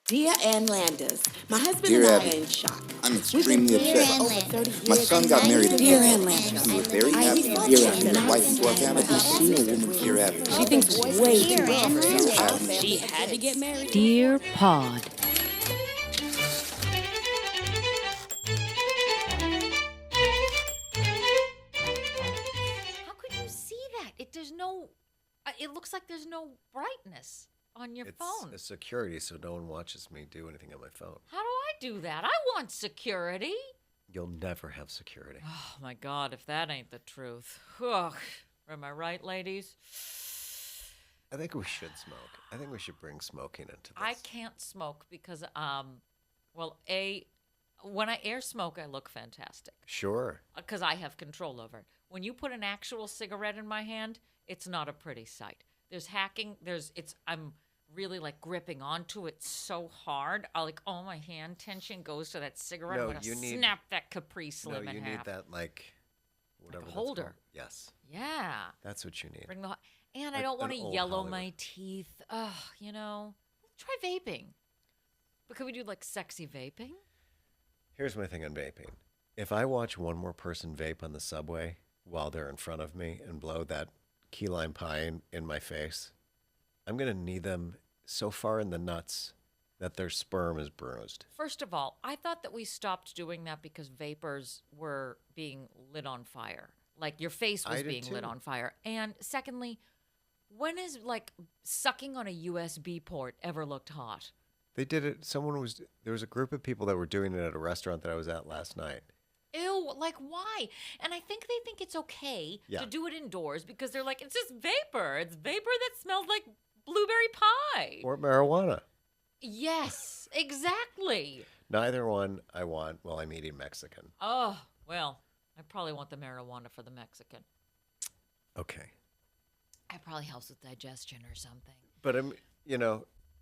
Dear Ann Landis, my husband Dear and I Abby, are in shock. I'm We've been extremely married upset. for over 30 years. My son got married in Dear April. Ann Landis. We were very I happy. thought Dear she Abby, was your a wife nice Borgata, woman, to see a woman, Dear Abby. She thinks way too well for Dear herself. Abby. She had to get married. Dear Pod. How could you see that? It looks like there's no brightness on your phone. It's security, so no one watches me do anything on my phone. How do I do that? I want security. You'll never have security. Oh, my God, if that ain't the truth. Ugh. Am I right, ladies? I think we should smoke. I think we should bring smoking into this. I can't smoke because, when I air smoke, I look fantastic. Sure. Because I have control over it. When you put an actual cigarette in my hand, it's not a pretty sight. There's hacking. I'm really like gripping onto it so hard. My hand tension goes to that cigarette. No, I'm gonna you need- snap that Capri Slim No, in you half. need that, whatever that's holder. called. Yes, Yeah. that's what you need. Bring the. And I Like don't want to an old yellow Hollywood. my teeth. Ugh, Try vaping. But could we do like sexy vaping? Here's my thing on vaping. If I watch one more person vape on the subway while they're in front of me and blow that key lime pie in my face, I'm going to knee them so far in the nuts that their sperm is bruised. First of all, I thought that we stopped doing that because vapors were being lit on fire. Like your face was I did being lit too. on fire. And secondly, when is like sucking on a USB port ever looked hot? They did it. There was a group of people that were doing it at a restaurant that I was at last night. Ew, like why? And I think they think it's okay Yeah. to do it indoors because they're like, it's just vapor. It's vapor that smells like blueberry pie. Or marijuana. Yes, exactly. Neither one I want while I'm eating Mexican. Oh, well, I probably want the marijuana for the Mexican. Okay. It probably helps with digestion or something. But,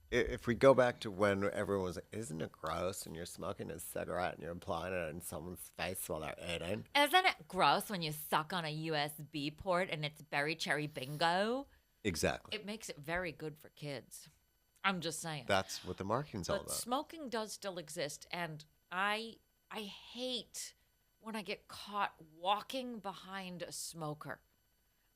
if we go back to when everyone was like, isn't it gross and you're smoking a cigarette and you're blowing it in someone's face while they're eating? Isn't it gross when you suck on a USB port and it's berry cherry bingo? Exactly. It makes it very good for kids. I'm just saying. That's what the marketing's all But about. smoking does still exist, and I hate when I get caught walking behind a smoker.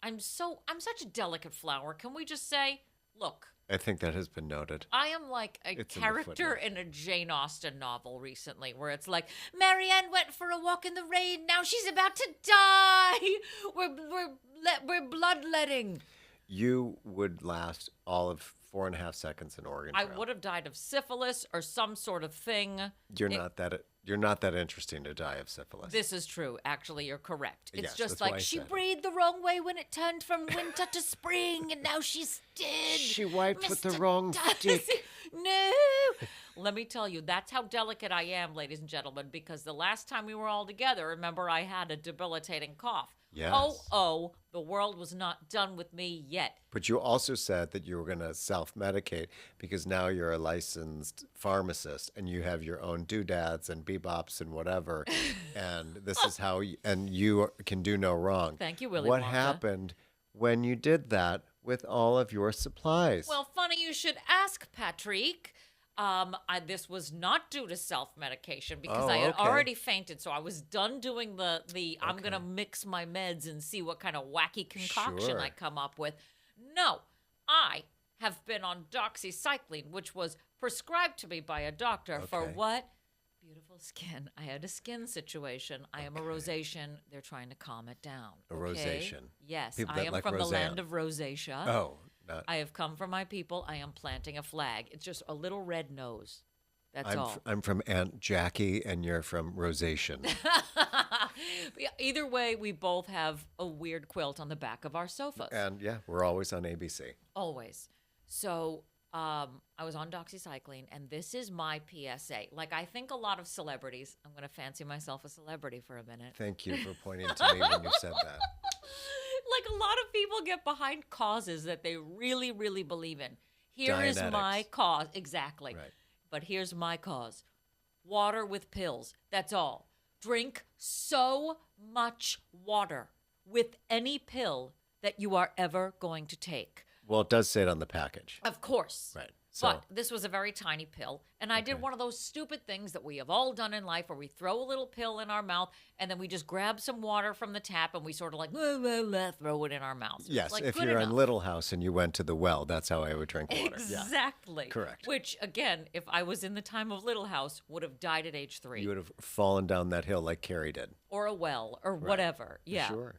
I'm such a delicate flower. Can we just say, look, I think that has been noted. I am like a It's in the character footnote. in a Jane Austen novel recently where it's like, Marianne went for a walk in the rain. Now she's about to die. We're bloodletting. You would last all of 4.5 seconds in Oregon I Trail. would have died of syphilis or some sort of thing. You're not that interesting to die of syphilis. This is true. Actually, you're correct. It's Yes, just that's why like I she said it. breathed the wrong way when it turned from winter to spring, and now she's dead. She wiped with the Mr. wrong Darcy. stick. No. Let me tell you, that's how delicate I am, ladies and gentlemen, because the last time we were all together, remember I had a debilitating cough. Yes. Oh, the world was not done with me yet. But you also said that you were going to self-medicate because now you're a licensed pharmacist and you have your own doodads and bebops and whatever. And this is how you can do no wrong. Thank you, Willy What Wonka. happened when you did that with all of your supplies? Well, funny you should ask, Patrick. This was not due to self-medication because I had okay. already fainted, so I was done doing the I'm going to mix my meds and see what kind of wacky concoction Sure. I come up with. No, I have been on doxycycline, which was prescribed to me by a doctor for Okay. what? Beautiful skin. I had a skin situation. I am a rosacea. They're trying to calm it down. A okay? rosacea. Yes, People I that am like from the Roseanne. land of rosacea. Oh, not. I have come for my people. I am planting a flag. It's just a little red nose. That's all. I'm from Aunt Jackie and you're from Rosation. Either way, we both have a weird quilt on the back of our sofas. And yeah, we're always on ABC. Always. So I was on doxycycline, and this is my PSA. Like, I think a lot of celebrities, I'm going to fancy myself a celebrity for a minute. Thank you for pointing to me when you said that. Like, a lot of people get behind causes that they really, really believe in. Here is my Dianetics. cause. Exactly. Right. But here's my cause. Water with pills. That's all. Drink so much water with any pill that you are ever going to take. Well, it does say it on the package. Of course. Right. So But this was a very tiny pill. And I did one of those stupid things that we have all done in life where we throw a little pill in our mouth and then we just grab some water from the tap and we sort of like, throw it in our mouth. yes, Like, if good you're enough. in Little House and you went to the well, that's how I would drink water. Yeah. Exactly. Correct. Which, again, if I was in the time of Little House, would have died at age 3. You would have fallen down that hill like Carrie did. Or a well or whatever. Yeah. Sure.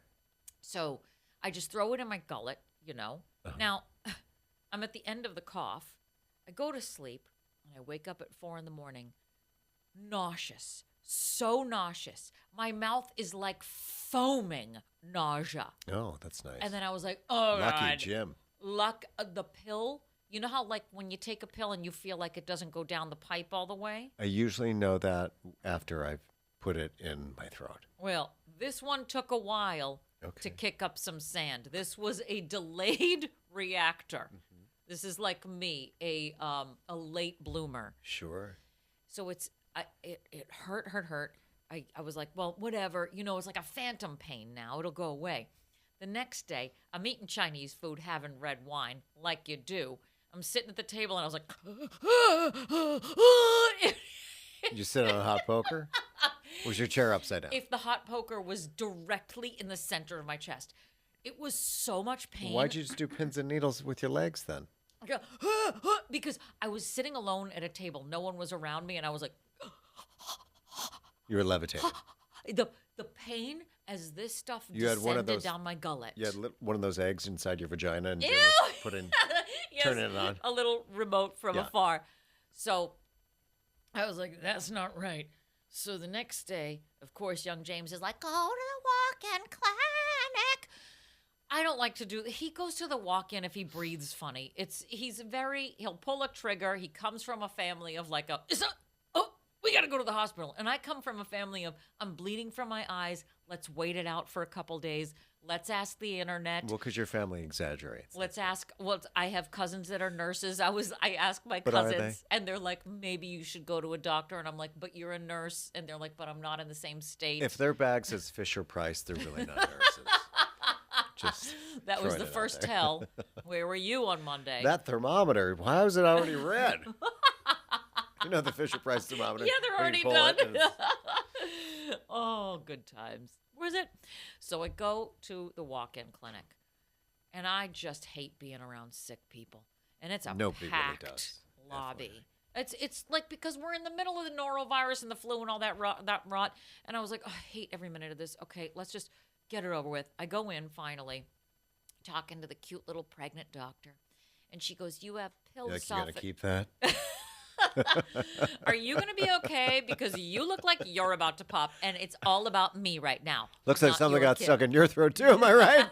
So I just throw it in my gullet, Now, I'm at the end of the cough. I go to sleep, and I wake up at 4 in the morning, nauseous, so nauseous. My mouth is like foaming nausea. Oh, that's nice. And then I was like, oh, Lucky God. Jim. The pill, you know how, like, when you take a pill and you feel like it doesn't go down the pipe all the way? I usually know that after I've put it in my throat. Well, this one took a while to kick up some sand. This was a delayed reactor. This is like me, a late bloomer. Sure. So it hurt. I was like, well, whatever. It's like a phantom pain now. It'll go away. The next day, I'm eating Chinese food, having red wine, like you do. I'm sitting at the table, and I was like, Did you sit on a hot poker? Was your chair upside down? if the hot poker was directly in the center of my chest. It was so much pain. Why'd you just do pins and needles with your legs then? Because I was sitting alone at a table. No one was around me, and I was like, You were levitating. the pain as this stuff You had descended one of those- down my gullet. You had one of those eggs inside your vagina and Ew! Jim was put in, Yes, turning it on. a little remote from Yeah. afar. So I was like, that's not right. So the next day, of course, young James is like, go to the walk-in clinic. I don't like to do. He goes to the walk-in if he breathes funny. He'll pull a trigger. He comes from a family of like we got to go to the hospital. And I come from a family of, I'm bleeding from my eyes. Let's wait it out for a couple days. Let's ask the internet. Well, because your family exaggerates. Let's ask. Well, I have cousins that are nurses. I asked my But are cousins, and they're like, maybe you should go to a doctor. And I'm like, but you're a nurse. And they're like, but I'm not in the same state. If their bag says Fisher Price, they're really not nurses. Just that was throwing the it out first there. tell. Where were you on Monday? That thermometer, why was it already red? You know the Fisher Price thermometer? Yeah, they're where you already pull it done. and it's- Oh, good times. Where's it? So I go to the walk-in clinic, and I just hate being around sick people. And it's a Nobody really packed does, lobby. It's like because we're in the middle of the norovirus and the flu and all that rot. And I was like, oh, I hate every minute of this. Okay, let's just get it over with. I go in finally, talking to the cute little pregnant doctor, and she goes, "You have pill You're going to keep that? Are you going to be okay? Because you look like you're about to pop, and it's all about me right now. Looks like not something your got kid." stuck in your throat too, am I right?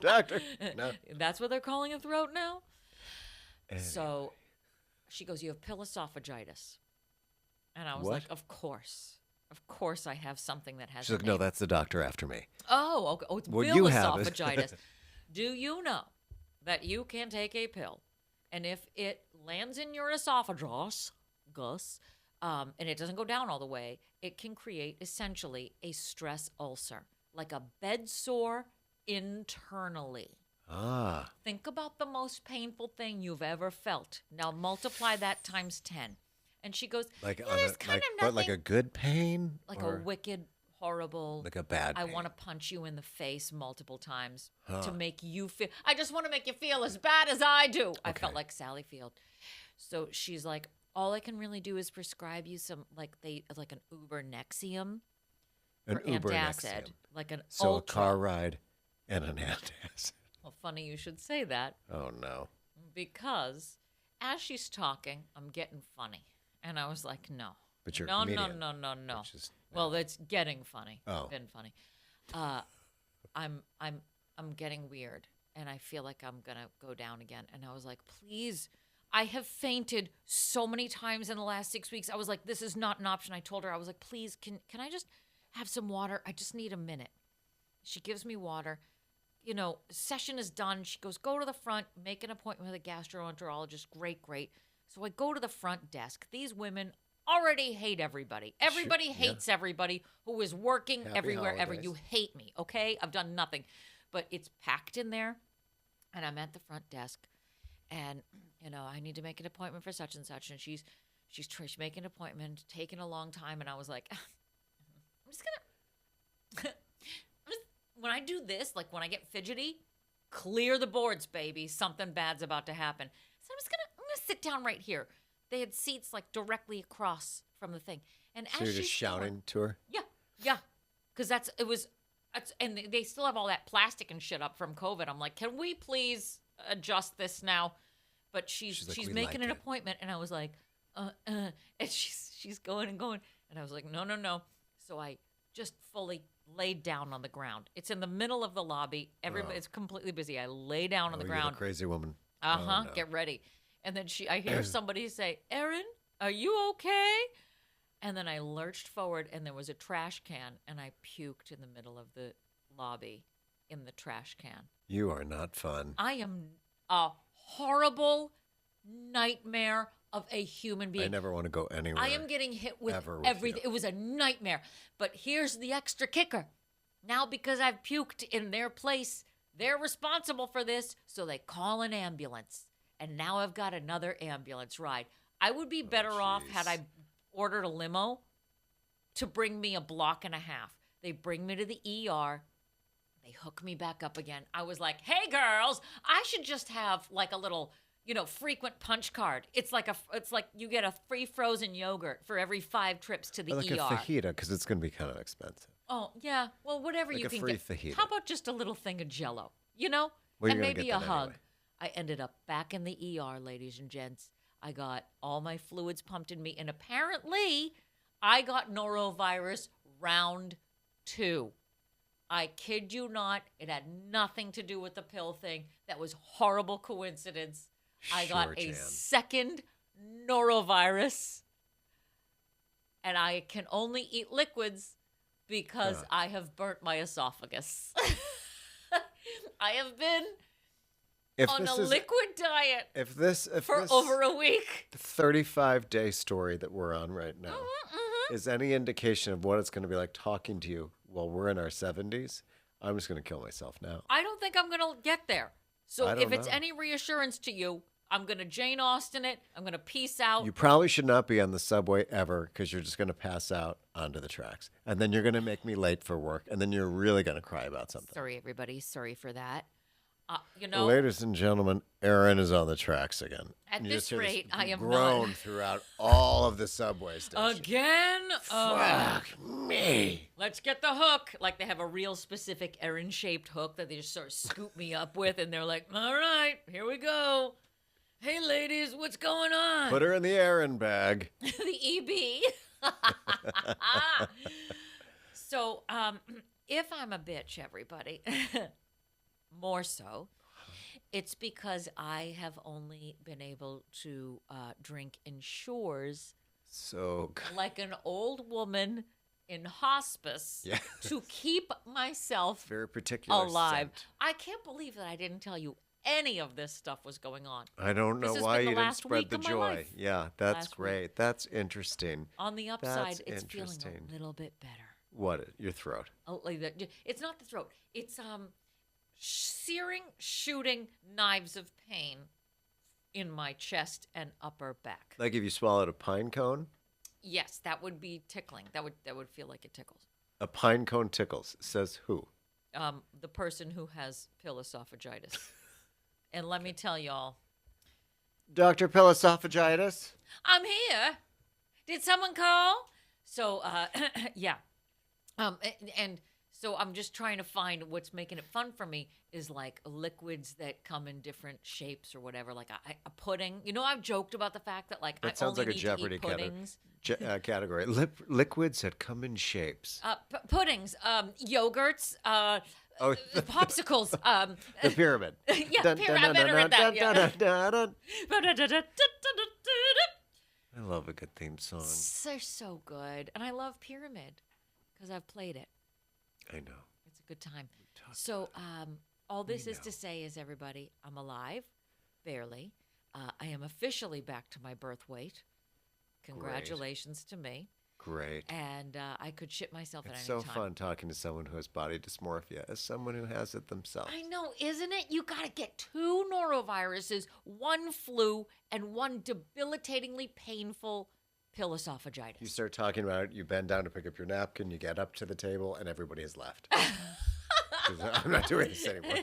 Doctor? No. That's what they're calling a throat now? So she goes, you have pill esophagitis. And I was What? like, of course. Of course I have something that has She's a like, no, name." that's the doctor after me. Oh, okay. Oh, it's What pill you have is- esophagitis. Do you know that you can take a pill, and if it lands in your esophagus, and it doesn't go down all the way, it can create essentially a stress ulcer, like a bed sore internally. Ah, Think about the most painful thing you've ever felt. Now multiply that times 10. And she goes, like yeah, on there's a, kind like, of but nothing. like a good pain? Like or a wicked, horrible. like a bad I pain? want to punch you in the face multiple times Huh. to make you feel. I just want to make you feel as bad as I do. I felt Okay. like Sally Field. So she's like, all I can really do is prescribe you some like an Uber Nexium An for Uber antacid, Nexium. like an So ultra. a car ride and an antacid. Well, funny you should say that. Oh, no. Because as she's talking, I'm getting funny. And I was like, no. But you're a no, comedian, no. which is- Well, that's getting funny. Oh. Been funny. I'm getting weird, and I feel like I'm gonna go down again. And I was like, please. I have fainted so many times in the last 6 weeks. I was like, this is not an option. I told her, I was like, please, can I just have some water? I just need a minute. She gives me water. You know, session is done. She goes, go to the front, make an appointment with a gastroenterologist. Great. So I go to the front desk. These women already hate everybody. Everybody yeah. hates everybody who is working Happy everywhere ever. holidays. You hate me, okay? I've done nothing. But it's packed in there, and I'm at the front desk, and I need to make an appointment for such and such. And she's making an appointment, taking a long time. And I was like, I'm just going to, when I do this, like when I get fidgety, clear the boards, baby. Something bad's about to happen. So I'm gonna sit down right here. They had seats like directly across from the thing. And So as you're just she's shouting to her? yeah. Because and they still have all that plastic and shit up from COVID. I'm like, can we please adjust this now? But she's like, "We making like an it." appointment, and I was like, and she's going and going, and I was like, no. So I just fully laid down on the ground. It's in the middle of the lobby. Everybody, it's completely busy. I lay down on the You're ground. the crazy woman. Uh-huh. Oh, no. Get ready. And then I hear somebody say, Erin, are you okay? And then I lurched forward, and there was a trash can, and I puked in the middle of the lobby in the trash can. You are not fun. I am a horrible nightmare of a human being. I never want to go anywhere. I am getting hit with ever with everything. you. It was a nightmare. But here's the extra kicker. Now, because I've puked in their place, they're responsible for this, so they call an ambulance. And now I've got another ambulance ride. I would be better off had I ordered a limo to bring me a block and a half. They bring me to the ER. They hook me back up again. I was like, hey, girls, I should just have like a little, frequent punch card. It's like you get a free frozen yogurt for every 5 trips to the Like ER. a fajita, because it's going to be kind of expensive. Oh, yeah. Well, whatever Like you a can free get. fajita. How about just a little thing of Jell-O, Well, and you're gonna maybe get a that hug. anyway. I ended up back in the ER, ladies and gents. I got all my fluids pumped in me, and apparently I got norovirus round 2. I kid you not. It had nothing to do with the pill thing. That was horrible coincidence. I got a Jan. second norovirus, and I can only eat liquids because I have burnt my esophagus. I have been on a liquid diet If this over a week. 35-day story that we're on right now is any indication of what it's going to be like talking to you while we're in our 70s, I'm just going to kill myself now. I don't think I'm going to get there. So I don't if it's know. any reassurance to you, I'm going to Jane Austen it. I'm going to peace out. You probably should not be on the subway ever because you're just going to pass out onto the tracks. And then you're going to make me late for work. And then you're really going to cry about something. Sorry, everybody. Sorry for that. Ladies and gentlemen, Erin is on the tracks again. At And you this just hear rate, I am groan not. throughout all of the subway stations. Again? Fuck me. Let's get the hook. Like they have a real specific Erin-shaped hook that they just sort of scoop me up with. And they're like, all right, here we go. Hey, ladies, what's going on? Put her in the Erin bag. The EB. So, if I'm a bitch, everybody, more so, it's because I have only been able to drink Ensures So like an old woman in hospice Yeah. to keep myself very particular alive. scent. I can't believe that I didn't tell you any of this stuff was going on. I don't know This has why been the you didn't last spread week the of my joy. life. Yeah, that's Last week. great. That's interesting. On the upside, That's it's feeling interesting. a little bit better. What? Your throat. Oh, like that. It's not the throat. It's searing, shooting knives of pain in my chest and upper back. Like if you swallowed a pine cone? Yes, that would be tickling. That would feel like it tickles. A pine cone tickles. Says who? The person who has pill esophagitis. And let me tell y'all, Dr. Pilosophagitis? I'm here. Did someone call? So, yeah. And so I'm just trying to find what's making it fun for me is like liquids that come in different shapes or whatever. Like a pudding. I've joked about the fact that like That I sounds only like a need Jeopardy to eat puddings. category. Liquids that come in shapes. Puddings, yogurts, Oh, popsicles. the pyramid. Yeah, Dun, pyramid. dun, I'm better dun, at that. dun, Yeah. dun, dun, dun. I love a good theme song. They're so good. And I love Pyramid because I've played it. I know. It's a good time. So all this is to say is, everybody, I'm alive, barely. I am officially back to my birth weight. Congratulations to me. Great. And I could shit myself at It's any so time. fun talking to someone who has body dysmorphia as someone who has it themselves. I know, isn't it? You got to get 2 noroviruses, 1 flu, and 1 debilitatingly painful pilosophagitis. You start talking about it, you bend down to pick up your napkin, you get up to the table, and everybody has left. 'Cause I'm not doing this anymore.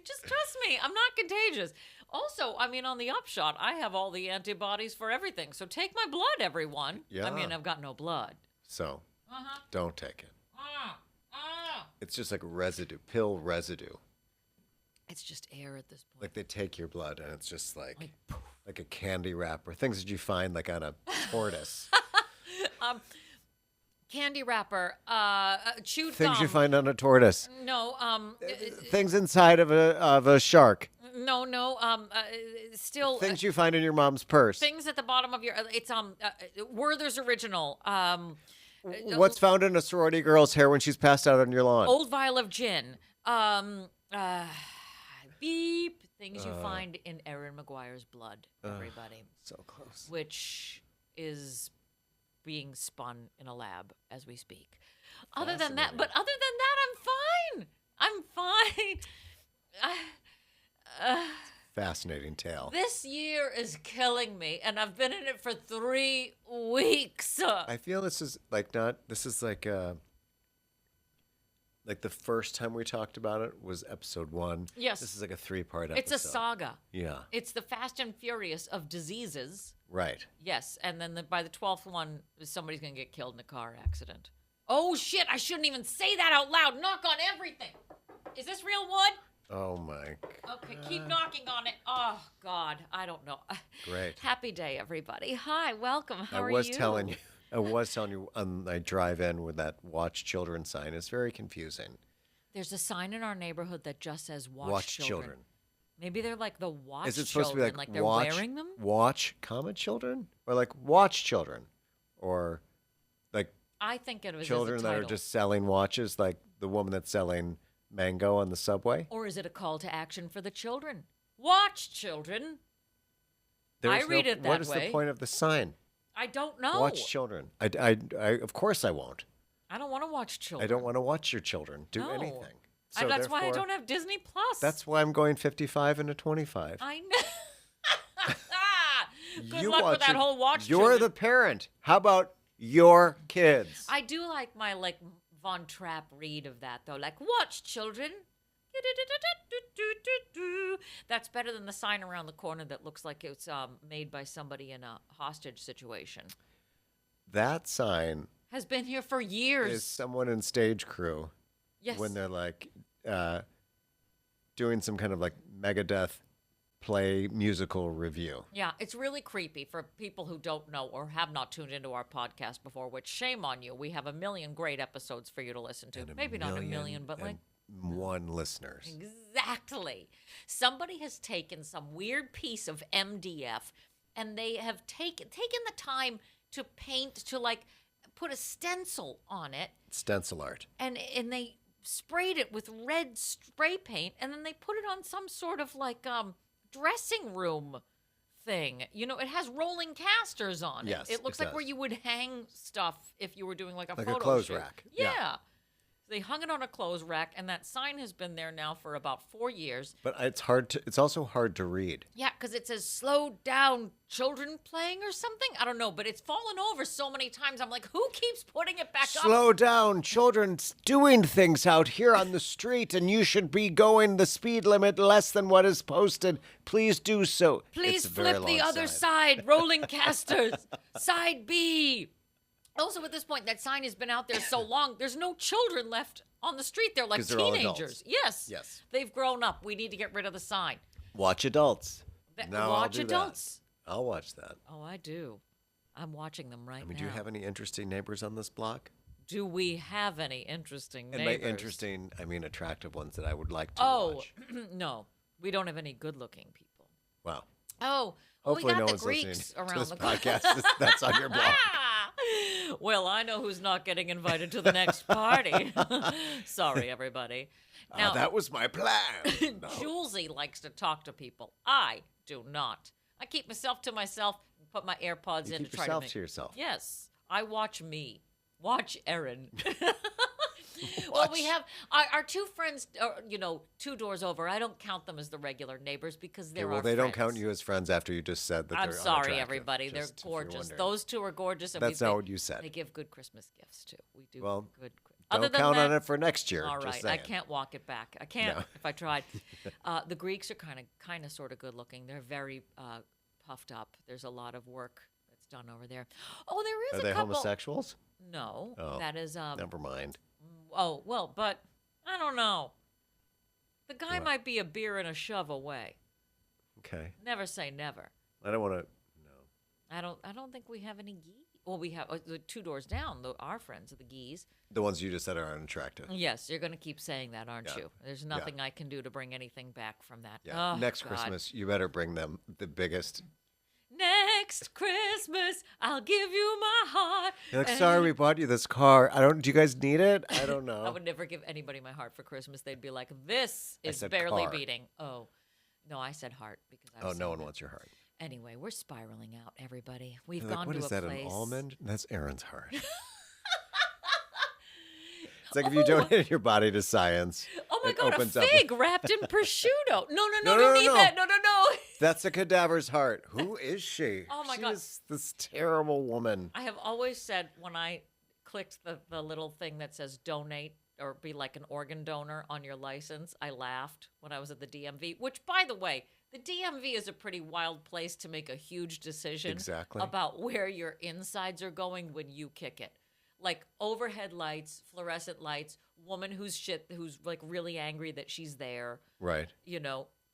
Just trust me, I'm not contagious. Also, I mean, on the upshot, I have all the antibodies for everything. So take my blood, everyone. Yeah. I mean, I've got no blood. So, Uh-huh. don't take it. Ah, ah. It's just like residue, pill residue. It's just air at this point. Like they take your blood and it's just like a candy wrapper. Things that you find like on a tortoise. Candy wrapper, chewed Things gum. you find on a tortoise. No, Things inside of a shark. no, still Things you find in your mom's purse. things at the bottom of your. It's Werther's original. What's found in a sorority girl's hair when she's passed out on your lawn? Old vial of gin. Beep. Things you find in Erin McGuire's blood, everybody. So close. Which is being spun in a lab as we speak. Other than that, I'm fine. Fascinating tale. This year is killing me, and I've been in it for 3 weeks. I feel this is like the first time we talked about it was episode 1. Yes. This is like a 3-part episode. It's a saga. Yeah. It's the Fast and Furious of diseases. Right. Yes, and then by the 12th one, somebody's going to get killed in a car accident. Oh, shit, I shouldn't even say that out loud. Knock on everything. Is this real wood? Oh, my. Okay, keep knocking on it. Oh, God, I don't know. Great. Happy day, everybody. Hi, welcome. How are you? I was telling you on my drive in with that watch children sign. It's very confusing. There's a sign in our neighborhood that just says watch children. Maybe they're like the watch Is it supposed children, to be like they're watch, wearing them? Watch, comma, children? Or like watch children? Or like I think it was children as a that title. are just selling watches, like the woman that's selling mango on the subway? Or is it a call to action for the children? Watch, children. There's read it that What is way. the point of the sign? I don't know. Watch children. I of course I won't. I don't want to watch children. I don't want to watch your children do No. anything. So That's why I therefore, don't have Disney Plus. That's why I'm going 55 into 25. I know. Good You luck with watch that it. whole watch. You're children. the parent. How about your kids? I do like my Von Trapp read of that though. Like watch children. That's better than the sign around the corner that looks like it's made by somebody in a hostage situation. That sign Has been here for years. is someone in stage crew Yes. when they're like doing some kind of like Megadeth play musical review. Yeah, it's really creepy for people who don't know or have not tuned into our podcast before, which shame on you. We have a million great episodes for you to listen to. And Maybe not a million, but like one listeners. exactly. Somebody has taken some weird piece of MDF and they have taken the time to paint, to like put a stencil on it, Stencil art. and they sprayed it with red spray paint, and then they put it on some sort of like dressing room thing. You know, it has rolling casters on it. Yes, It looks it like where does. you would hang stuff if you were doing like a Like a photo clothes shoot. rack. Yeah. Yeah. They hung it on a clothes rack, and that sign has been there now for about 4 years. But it's also hard to read. Yeah, because it says slow down, children playing or something. I don't know, but it's fallen over so many times. I'm like, who keeps putting it back up? Slow down, children's doing things out here on the street, and you should be going the speed limit less than what is posted. Please do so. Please It's a very flip the long other sign. side. Rolling casters. Side B. Also, at this point, that sign has been out there so long, there's no children left on the street. They're like 'Cause they're all teenagers. adults. Yes. Yes. They've grown up. We need to get rid of the sign. Watch adults. No, I'll Watch do that. adults. I'll watch that. Oh, I do. I'm watching them right I mean, now. do you have any interesting neighbors on this block? Do we have any interesting And neighbors? by interesting, I mean attractive ones that I would like to Oh, watch. no. We don't have any good-looking people. Wow. Oh, Hopefully we got no the one's Greeks listening around to this the podcast that's on your block. Well, I know who's not getting invited to the next party. Sorry, everybody. Now, That was my plan. No. Julesy likes to talk to people. I do not. I keep myself to myself. put my AirPods You in keep to try yourself to make. to yourself. Yes, I watch me. Watch Erin. Well, we have our two friends, 2 doors over. I don't count them as the regular neighbors because they're Okay, well, our they don't friends. count you as friends after you just said that I'm they're sorry, unattractive, everybody. They're just if you're gorgeous. wondering. Those two are gorgeous. And That's not what you said. They give good Christmas gifts too. We do Well, good. Don't Other than count that, on it for next year. all just right, I saying. can't walk it back. I can't No. if I tried. The Greeks are kind of, sort of good looking. They're very puffed up. There's a lot of work that's done over there. Oh, there is Are a they couple. homosexuals? No, Oh, that is. Never mind. Oh well, but I don't know. The guy What? might be a beer and a shove away. Okay. Never say never. I don't want to. No. I don't think we have any geese. Well, we have the 2 doors down. Our friends are the geese. The ones you just said are unattractive. Yes, you're going to keep saying that, aren't Yeah. you? There's nothing I can do to bring anything back from that. Yeah. Oh, Next God. Christmas, you better bring them the biggest. Next Christmas, I'll give you my heart. You're like, and- sorry, we bought you this car. Do you guys need it? I don't know. I would never give anybody my heart for Christmas. They'd be like, this I is said barely car. beating. Oh, no, I said heart because I Oh, was no saying one that. wants your heart. Anyway, we're spiraling out, everybody. We've They're like, gone what to is a that, place. an almond? That's Erin's heart. It's like if you donated your body to science. Oh my it God, a opens up- fig wrapped in prosciutto. No, No, don't no, eat no. that. No. That's a cadaver's heart. Who is she? Oh, my She God. is this terrible woman. I have always said when I clicked the little thing that says donate or be like an organ donor on your license, I laughed when I was at the DMV, which, by the way, the DMV is a pretty wild place to make a huge decision Exactly. about where your insides are going when you kick it. Like overhead lights, fluorescent lights, woman who's like really angry that she's there, Right.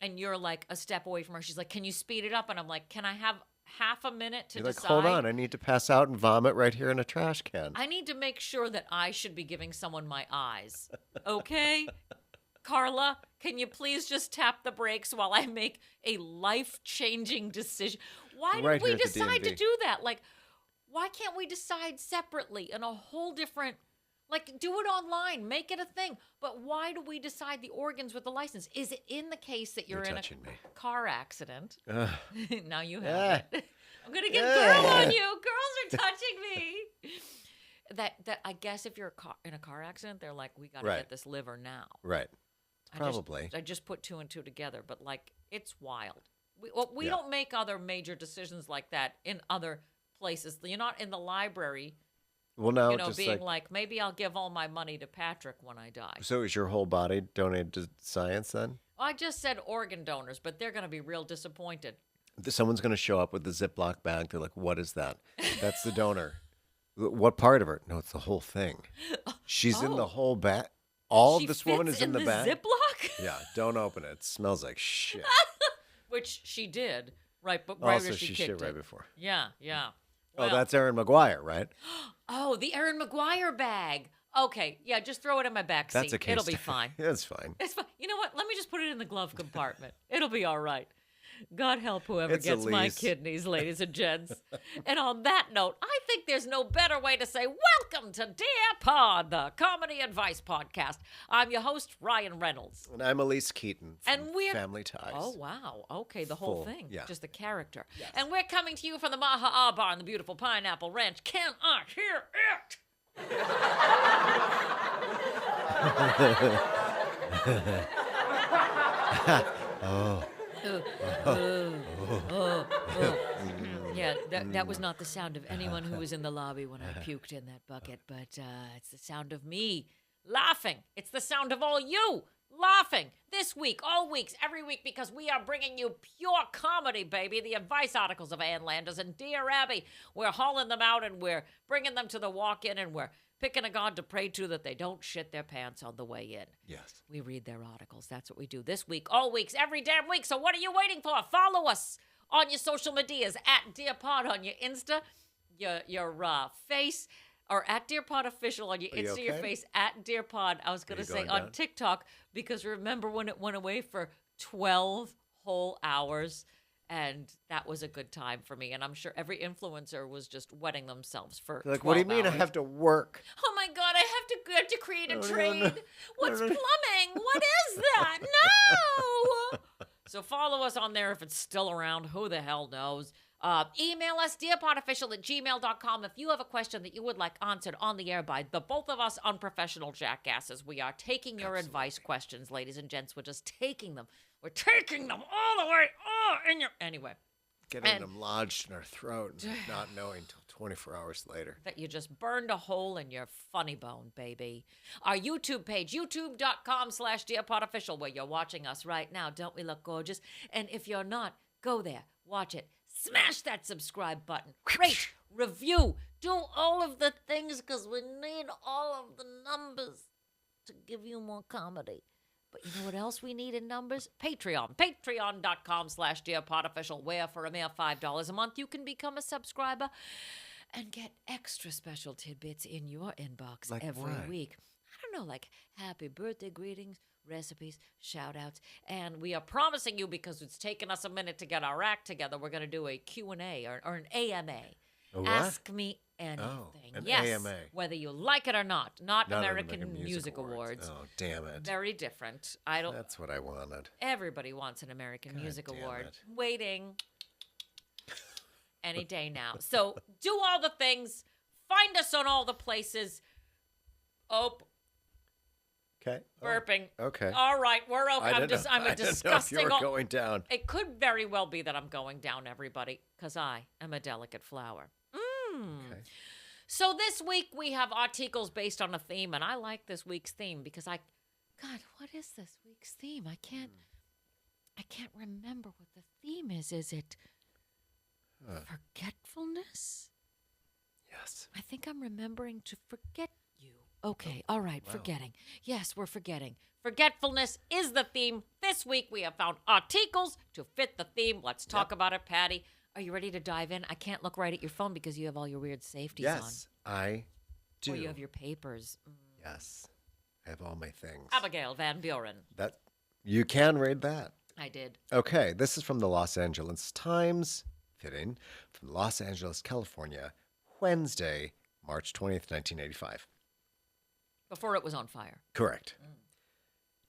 and you're like a step away from her. She's like, can you speed it up? And I'm like, can I have half a minute to You're like, decide? hold on, I need to pass out and vomit right here in a trash can. I need to make sure that I should be giving someone my eyes. Okay? Carla, can you please just tap the brakes while I make a life-changing decision? Why Right did we here at the decide to DMV. do that? Like, why can't we decide separately in a whole different, like, do it online, make it a thing. But why do we decide the organs with the license? Is it in the case that you're in a touching me. car accident? Ugh. Now you Yeah. have it. I'm gonna get Yeah. girl on you. Girls are touching me. That I guess if you're in a car accident, they're like, we gotta Right. get this liver now. Right. Probably. I just put 2 and 2 together, but like it's wild. We Yeah. don't make other major decisions like that in other places. You're not in the library, Well, now being just like, maybe I'll give all my money to Patrick when I die. So is your whole body donated to science then? I just said organ donors, but they're gonna be real disappointed. Someone's going to show up with the Ziploc bag. They're like, what is that? That's the donor. What part of her? No, it's the whole thing. She's in the Oh. whole bag. All She of this woman fits is in the bag. Ziploc. Yeah, don't open it. It smells like shit. Which she did, right? But Also, as she kicked shit it. right before. Yeah. Oh, Well, that's Erin McGuire, right? Oh, the Erin McGuire bag. Okay, yeah, just throw it in my back seat. That's a case. It'll be fine. That's fine. It's fine. You know what? Let me just put it in the glove compartment. It'll be all right. God help whoever It's gets my Elise. kidneys, ladies and gents. And on that note, I think there's no better way to say welcome to Dear Pod, the comedy advice podcast. I'm your host, Ryan Reynolds. And I'm Elise Keaton from And we're Family Ties. Oh, wow. Okay, the whole Full, thing. yeah. Just the character. And we're coming to you from the Maha Bar in the beautiful Pineapple Ranch. Can I hear it? Yeah, that was not the sound of anyone who was in the lobby when I puked in that bucket, but it's the sound of me laughing. It's the sound of all you laughing this week, all weeks, every week, because we are bringing you pure comedy, baby. The advice articles of Ann Landers and Dear Abby. We're hauling them out and we're bringing them to the walk-in and we're picking a God to pray to that they don't shit their pants on the way in. Yes. We read their articles. That's what we do this week, all weeks, every damn week. So what are you waiting for? Follow us on your social medias at Dear Pod on your Insta, your face, or at Dear Pod Official on your Are you Insta, your okay? face at Dear Pod. I was going you to say going on down? TikTok, because remember when it went away for 12 whole hours? And that was a good time for me. And I'm sure every influencer was just wetting themselves for They're like, what do you 12 mean I hours. have to work? Oh my God, I have to create a No, no, trade. no. What's No, no. plumbing? What is that? No. So follow us on there if it's still around. Who the hell knows? Email us, dearpodofficial@gmail.com, if you have a question that you would like answered on the air by the both of us unprofessional jackasses. We are taking your advice questions, ladies and gents. We're just taking them. We're taking them all the way in your... Anyway. Getting them lodged in our throat and not knowing until 24 hours later. That you just burned a hole in your funny bone, baby. Our YouTube page, youtube.com/dearpodofficial, where you're watching us right now. Don't we look gorgeous? And if you're not, go there, watch it. Smash that subscribe button. Rate, review, do all of the things because we need all of the numbers to give you more comedy. But you know what else we need in numbers? Patreon. Patreon.com/dearpodofficial, where for a mere $5 a month, you can become a subscriber and get extra special tidbits in your inbox Like every what? week. I don't know, like happy birthday greetings, recipes, shout-outs. And we are promising you, because it's taken us a minute to get our act together, we're going to do a Q&A or an AMA. A what? Ask me anything. an yes, AMA. whether you like it or not. Not Not American Music Awards. Oh, damn it. Very different. I don't. That's what I wanted. Everybody wants an American Music damn Award. it. Waiting any day now. So do all the things. Find us on all the places. Oh, Okay. burping. Okay. All right, we're okay. I'm I didn't know if disgusting. you were going down. It could very well be that I'm going down, everybody, because I am a delicate flower. Okay. So this week we have articles based on a theme, and I like this week's theme because God, what is this week's theme? I can't remember what the theme is. Is it forgetfulness? Yes. I think I'm remembering to forget you. Okay, all right, wow. forgetting. Yes, we're forgetting. Forgetfulness is the theme. This week we have found articles to fit the theme. Let's talk about it, Patty. Are you ready to dive in? I can't look right at your phone because you have all your weird safeties on. Yes, I do. Or you have your papers. Yes. I have all my things. Abigail Van Buren. That you can read that. I did. Okay, this is from the Los Angeles Times, fitting, from Los Angeles, California, Wednesday, March 20th, 1985. Before it was on fire. Correct.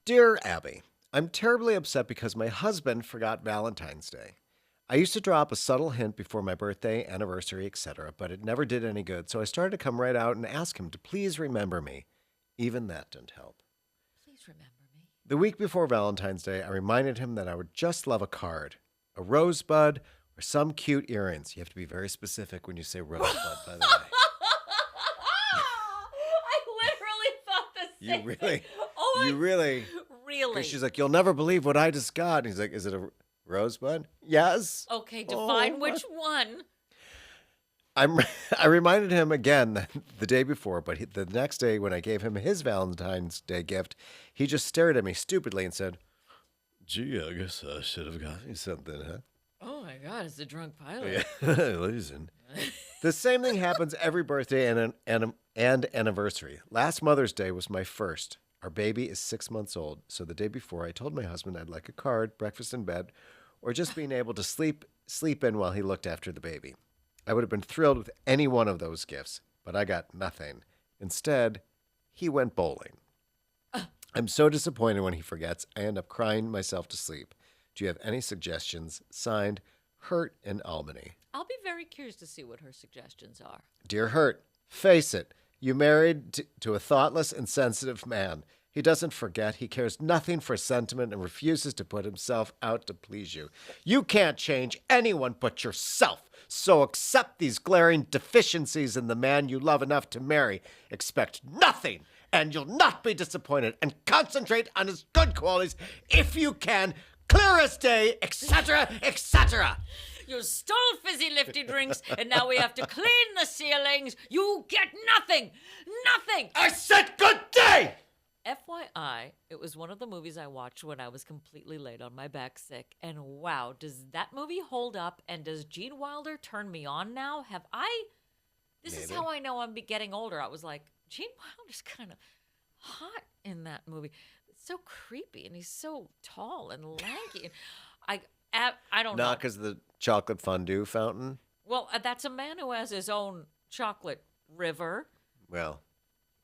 Dear Abby, I'm terribly upset because my husband forgot Valentine's Day. I used to drop a subtle hint before my birthday, anniversary, etc., but it never did any good, so I started to come right out and ask him to please remember me. Even that didn't help. Please remember me. The week before Valentine's Day, I reminded him that I would just love a card, a rosebud, or some cute earrings. You have to be very specific when you say rosebud, by the way. I literally thought the same You really? thing. Oh, You really? really? Because she's like, you'll never believe what I just got. And he's like, is it a rosebud? Yes. Okay, define Oh, which one. I reminded him again the day before, but the next day when I gave him his Valentine's Day gift, he just stared at me stupidly and said, gee, I guess I should have gotten you something, huh? Oh my God, it's the drunk pilot. Yeah, losing. The same thing happens every birthday and anniversary. Last Mother's Day was my first. Our baby is 6 months old, so the day before I told my husband I'd like a card, breakfast in bed, or just being able to sleep in while he looked after the baby. I would have been thrilled with any one of those gifts, but I got nothing. Instead, he went bowling. I'm so disappointed when he forgets. I end up crying myself to sleep. Do you have any suggestions? Signed, Hurt in Albany. I'll be very curious to see what her suggestions are. Dear Hurt, face it. You married to a thoughtless and sensitive man. He doesn't forget. He cares nothing for sentiment and refuses to put himself out to please you. You can't change anyone but yourself. So accept these glaring deficiencies in the man you love enough to marry. Expect nothing, and you'll not be disappointed. And concentrate on his good qualities if you can. Clear as day, etc., etc. You stole fizzy lifty drinks, and now we have to clean the ceilings. You get nothing. Nothing. I said good day! FYI, it was one of the movies I watched when I was completely laid on my back sick. And wow, does that movie hold up? And does Gene Wilder turn me on now? This is Maybe. how I know I'm getting older. I was like, Gene Wilder's kind of hot in that movie. It's so creepy, and he's so tall and lanky. I don't know. Not because of the chocolate fondue fountain? Well, that's a man who has his own chocolate river. Well,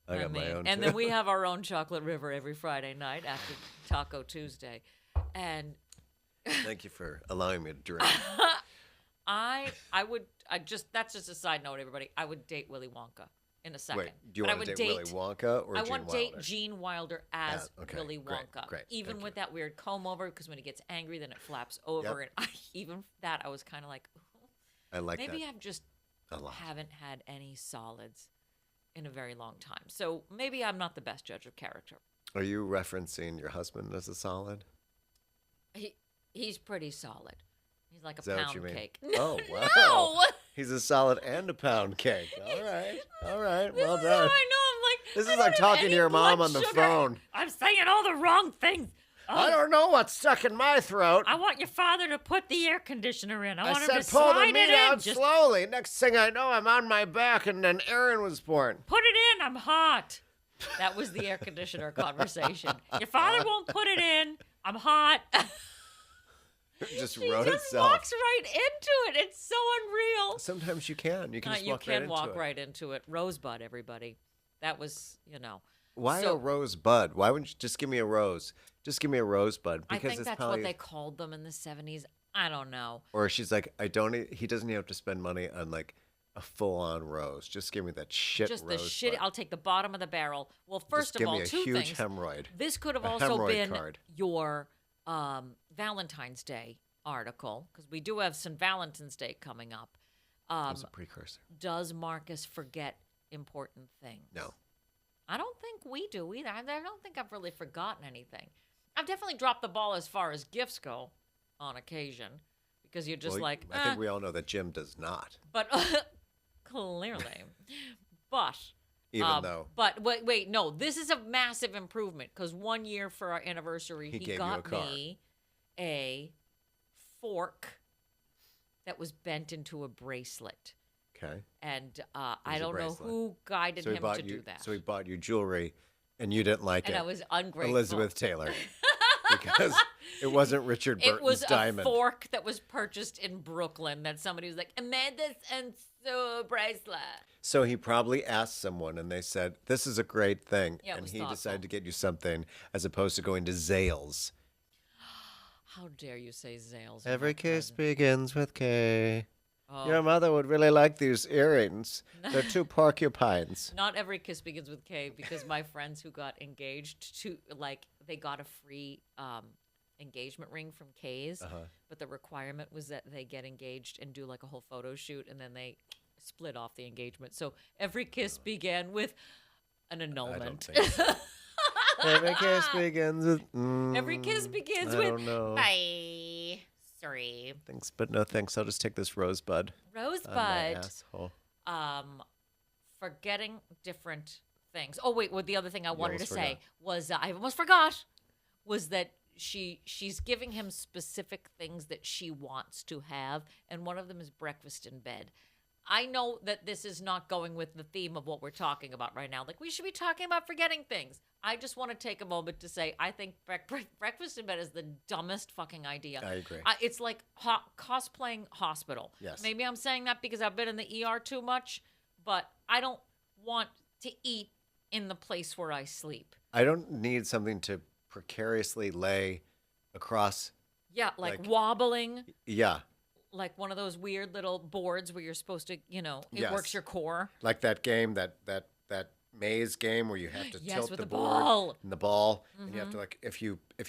I got my own And too. then we have our own chocolate river every Friday night after Taco Tuesday. And Thank you for allowing me to drink. That's just a side note, everybody. I would date Willy Wonka in a second. Wait, do you But I want to would date Willy Wonka or I Gene want to Wilder? date Gene Wilder as okay, Willy great, Wonka. great, Even thank with you. that weird comb over, because when he gets angry, then it flaps over. Yep. And even that, I was kind of like, ooh, I like maybe that I've just a lot. haven't had any solids in a very long time. So maybe I'm not the best judge of character. Are you referencing your husband as a solid? He's pretty solid. He's like a Is that what you pound mean? cake. Oh, wow. No! He's a solid and a pound cake. All right. Well This is done. how I know. I'm like, This I is don't like have talking to any your mom blood on the sugar. phone. I'm saying all the wrong things. I don't know what's stuck in my throat. I want your father to put the air conditioner in. I want him said to pull the slide meat it in. out Just slowly. Next thing I know, I'm on my back, and then Erin was born. put it in. I'm hot. That was the air conditioner conversation. Your father won't put it in. I'm hot. It just She wrote just itself. walks right into it. It's so unreal. Sometimes you can. You can just You walk can right into walk it. right into it. Rosebud, everybody. That was, Why So- a rosebud? Why wouldn't you just give me a rose? Just give me a rosebud I because think it's that's probably. what they called them in the 70s. I don't know. Or she's like, I don't. He doesn't even have to spend money on like a full-on rose. Just give me that shit Just the rosebud. shit. I'll take the bottom of the barrel. Well, first Just give of all, me a two huge things. hemorrhoid. This could have A also hemorrhoid been card. your Valentine's Day article, because we do have some Valentine's Day coming up. It was a precursor. Does Marcus forget important things? No. I don't think we do either. I don't think I've really forgotten anything. I've definitely dropped the ball as far as gifts go on occasion, because you're just Well, like, I think we all know that Jim does not. but clearly. But Even though But wait, no, this is a massive improvement, because 1 year for our anniversary, He he gave you got a car. me a fork that was bent into a bracelet. okay. And was I a don't know bracelet. who guided So he him bought to you. do that. So he bought you jewelry, and you didn't like and it. I was ungrateful. Elizabeth Taylor, because it wasn't Richard Burton's It was diamond. a fork that was purchased in Brooklyn that somebody was like, Amanda's and so bracelet. So he probably asked someone, and they said, "This is a great thing," Yeah, it and was he thoughtful. decided to get you something as opposed to going to Zales. How dare you say Zales? in Every my kiss presence. begins with K. Oh. Your mother would really like these earrings. They're two porcupines. Not every kiss begins with K, because my friends who got engaged to they got a free engagement ring from K's, but the requirement was that they get engaged and do like a whole photo shoot, and then they split off the engagement. So every kiss began with an I don't annulment. think so. Every kiss begins with. Every kiss begins I with don't know. bye. Sorry. Thanks, but no thanks. I'll just take this rosebud. On my Rosebud. asshole. Forgetting different things. Oh wait, well, the other thing I wanted to almost say forgot. was I almost forgot was that she's giving him specific things that she wants to have, and one of them is breakfast in bed. I know that this is not going with the theme of what we're talking about right now. Like, we should be talking about forgetting things. I just want to take a moment to say I think breakfast in bed is the dumbest fucking idea. I agree. It's like cosplaying hospital. Yes. Maybe I'm saying that because I've been in the ER too much, but I don't want to eat in the place where I sleep. I don't need something to precariously lay across. Yeah, like Like- wobbling, Yeah, like one of those weird little boards where you're supposed to, it Yes. works your core. like that game, that maze game where you have to Yes, tilt with the the board ball. Mm-hmm. and the ball, and you have to if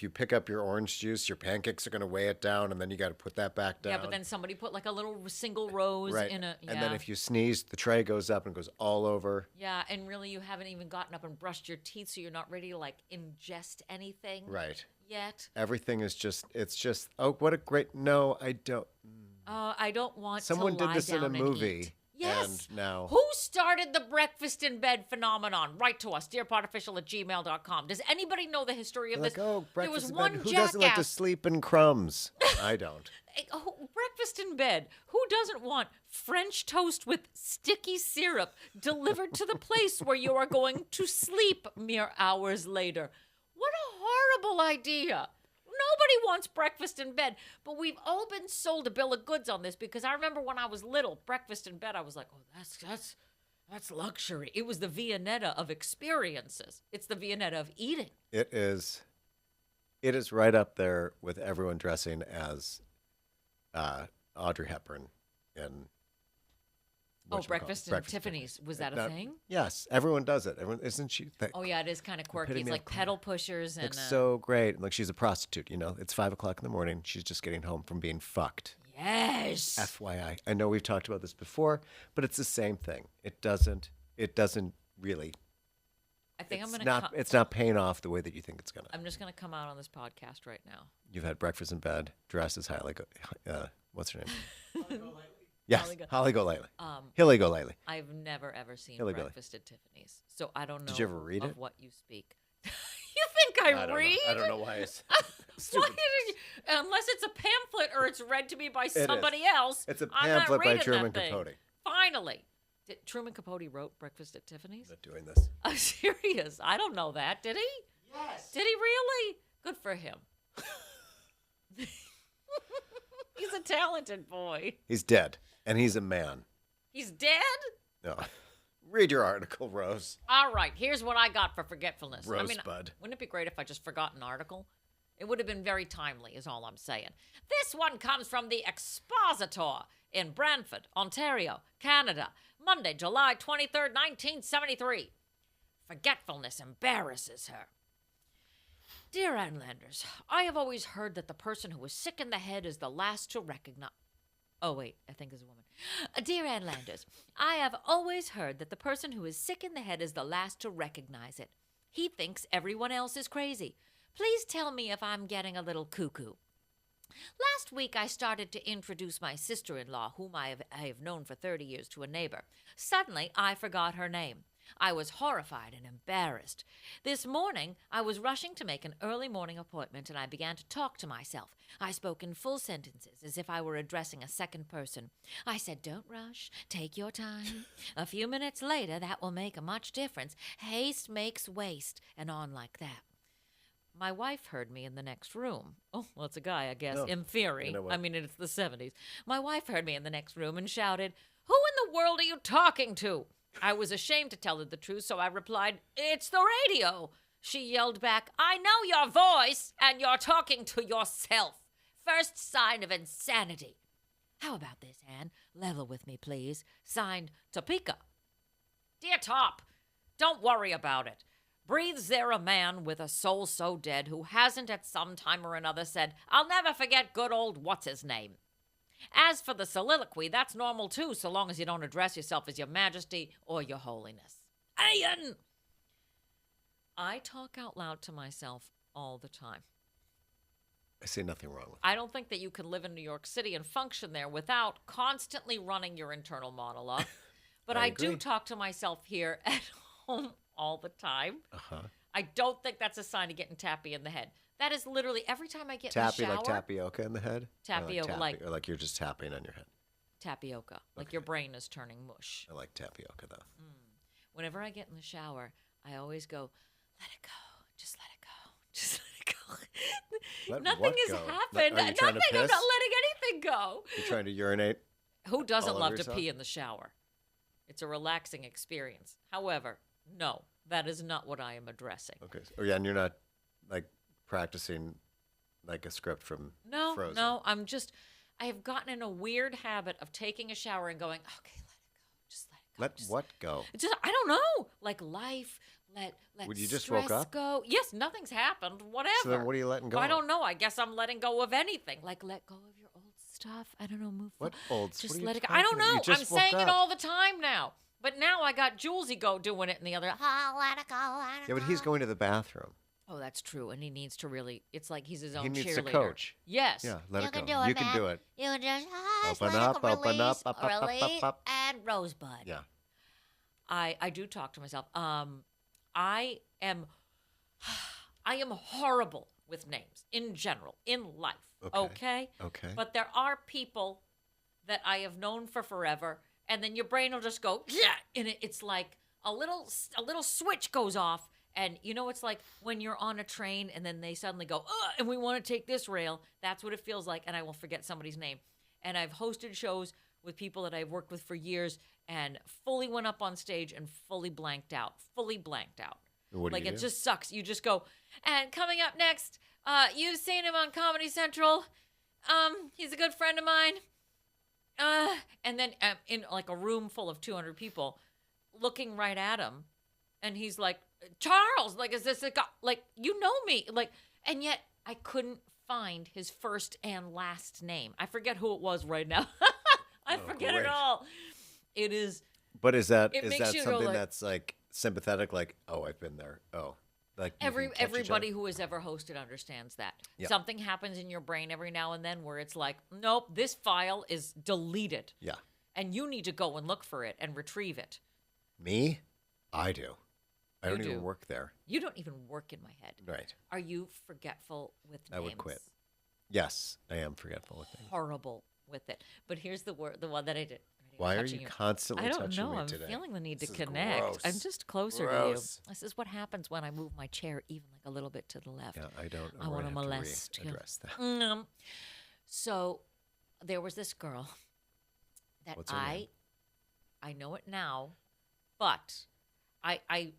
you pick up your orange juice, your pancakes are going to weigh it down, and then you got to put that back down. Yeah, but then somebody put like a little single rose right, in a. Yeah. and then if you sneeze, the tray goes up and goes all over. Yeah, and really you haven't even gotten up and brushed your teeth, so you're not ready to like ingest anything Right. yet. Everything is it's just, oh, what a great, no, I don't. I don't want Someone to did lie this in a down and movie. eat. Yes. And now. Who started the breakfast in bed phenomenon? Write to us, dearpodartificial@gmail.com. Does anybody know the history of Like, this? oh, there was breakfast in one bed. Who jackass. doesn't like to sleep in crumbs? I don't. Breakfast in bed. Who doesn't want French toast with sticky syrup delivered to the place where you are going to sleep mere hours later? What a horrible idea. Nobody wants breakfast in bed, but we've all been sold a bill of goods on this, because I remember when I was little, breakfast in bed, I was like, oh, that's luxury. It was the Viennetta of experiences. It's the Viennetta of eating. It is right up there with everyone dressing as Audrey Hepburn and Breakfast and Tiffany's. Was that a thing? Yes, everyone does it. Everyone isn't she? Oh yeah, it is kind of quirky. It's epitome like of pedal pushers and Looks so great. Like she's a prostitute. It's 5 o'clock in the morning. She's just getting home from being fucked. yes. FYI. I know we've talked about this before, but it's the same thing. It doesn't really. I think I'm It's gonna. not. It's not paying off the way that you think it's gonna. I'm just gonna come out on this podcast right now. You've had breakfast in bed, dressed as what's her name? Yes, Holly Golightly. Hilly Golightly. I've never ever seen Hilly Billy. Breakfast at Tiffany's, so I don't know. Did you ever read of it? what you speak? You think I don't read? know. I don't know why it's Why stupid. did you, unless it's a pamphlet or it's read to me by somebody else. It's a I'm not pamphlet by reading Truman that thing. Capote. Finally. Did Truman Capote wrote Breakfast at Tiffany's? I'm not doing this. I'm serious. I don't know that. Did he? Yes. Did he really? Good for him. He's a talented boy. He's dead, and he's a man. He's dead? No. Read your article, Rose. All right, here's what I got for forgetfulness. Rosebud. Wouldn't it be great if I just forgot an article? It would have been very timely, is all I'm saying. This one comes from the Expositor in Brantford, Ontario, Canada, Monday, July 23rd, 1973. Forgetfulness embarrasses her. Dear Anlanders, I have always heard that the person who is sick in the head is the last to recognize... Oh, wait, I think it's a woman. Dear Anlanders, I have always heard that the person who is sick in the head is the last to recognize it. He thinks everyone else is crazy. Please tell me if I'm getting a little cuckoo. Last week, I started to introduce my sister-in-law, whom I have known for 30 years, to a neighbor. Suddenly, I forgot her name. I was horrified and embarrassed. This morning, I was rushing to make an early morning appointment, and I began to talk to myself. I spoke in full sentences, as if I were addressing a second person. I said, "Don't rush. Take your time. A few minutes later, that will make a much difference. Haste makes waste," and on like that. My wife heard me in the next room. Oh, well, it's a guy, I guess, No. in theory. You know what? I mean, it's the 70s. My wife heard me in the next room and shouted, "Who in the world are you talking to?" I was ashamed to tell her the truth, so I replied, "It's the radio." She yelled back, "I know your voice, and you're talking to yourself. First sign of insanity." How about this, Anne? Level with me, please. Signed, Topeka. Dear Top, don't worry about it. Breathes there a man with a soul so dead who hasn't at some time or another said, "I'll never forget good old what's-his-name." As for the soliloquy, that's normal too, so long as you don't address yourself as your majesty or your holiness. Ian! I talk out loud to myself all the time. I see nothing wrong with it. I don't think that you can live in New York City and function there without constantly running your internal monologue. But I do agree. talk to myself here at home all the time. Uh-huh. I don't think that's a sign of getting tappy in the head. That is literally every time I get Tappy in the shower. like tapioca in the head? Tapioca, or like you're just tapping on your head. Tapioca. Like your brain is turning mush. I like tapioca though. Whenever I get in the shower, I always go, "Let it go. Just let it go. Just let it go." Let Nothing what has go? happened. Are you trying Nothing. to I'm not piss? letting anything go. You're trying to urinate? Who doesn't All love over to yourself? pee in the shower? It's a relaxing experience. However, no, that is not what I am addressing. Okay. Oh yeah, and you're not like practicing like a script from No, Frozen. no, I have gotten in a weird habit of taking a shower and going, "Okay, let it go. Just let it go." Let Just- what go? It's just, I don't know. Like life, let Would you just stress woke up? go. Yes, nothing's happened. Whatever. So then what are you letting go I of? don't know. I guess I'm letting go of anything. Like let go of your old stuff. I don't know. Move. What forward. old? Just what are you let it go. I don't talking about? know. You I'm just woke saying it up. all the time now. But now I got Julesy go doing it in the other. Oh, let it go. Let it Yeah, but go." he's going to the bathroom. Oh, that's true. And he needs to really. It's like he's his own He needs cheerleader. to coach. Yes. Yeah, let You it can go. do it, You can man. do it. You can just Open let up, it go, open up, release, up, up, up, release, up. and rosebud. Yeah. I do talk to myself. I am horrible with names in general in life. Okay. Okay. But there are people that I have known for forever, and then your brain will just go, "Yeah," and it's like a little switch goes off, and you know it's like when you're on a train and then they suddenly go, "Ugh," and we want to take this rail. That's what it feels like, and I will forget somebody's name. And I've hosted shows with people that I've worked with for years, and fully went up on stage and fully blanked out. What do Like you it do? just sucks. You just go, and coming up next, you've seen him on Comedy Central. He's a good friend of mine. and then in like a room full of 200 people looking right at him. And he's like, Charles, like, is this a guy? Like, you know me. Like, and yet I couldn't find his first and last name. I forget who it was right now. I forget it great. all. It is. But is that It is makes that you go something like- that's like sympathetic? Like, oh, I've been there. Oh, like you can touch each Everybody other? who has ever hosted understands that. Yeah. Something happens in your brain every now and then where it's like, nope, this file is deleted. Yeah. And you need to go and look for it and retrieve it. Me, I do. I You don't even do. work there. You don't even work in my head. Right. Are you forgetful with names? I would quit. Yes, I am forgetful with things. Horrible with it. But here's the word, the one that I did. Why are Touching you constantly I don't touching know. me I'm today? feeling the need This to is connect. gross. I'm just closer Gross. to you. This is what happens when I move my chair even like a little bit to the left. Yeah, I don't. I want to molest you. Address that. So there was this girl that What's her name? I know it now, but I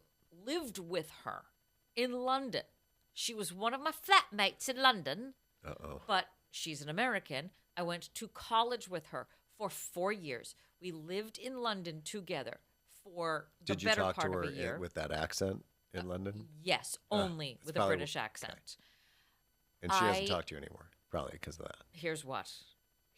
lived with her in London. She was one of my flatmates in London, Uh-oh. but she's an American. I went to college with her for 4 years. We lived in London together for the Did you better talk part to her of a year. with that accent in London? Yes, only it's with a probably- British accent. And she doesn't I- talk to you anymore, probably because of that. Here's what.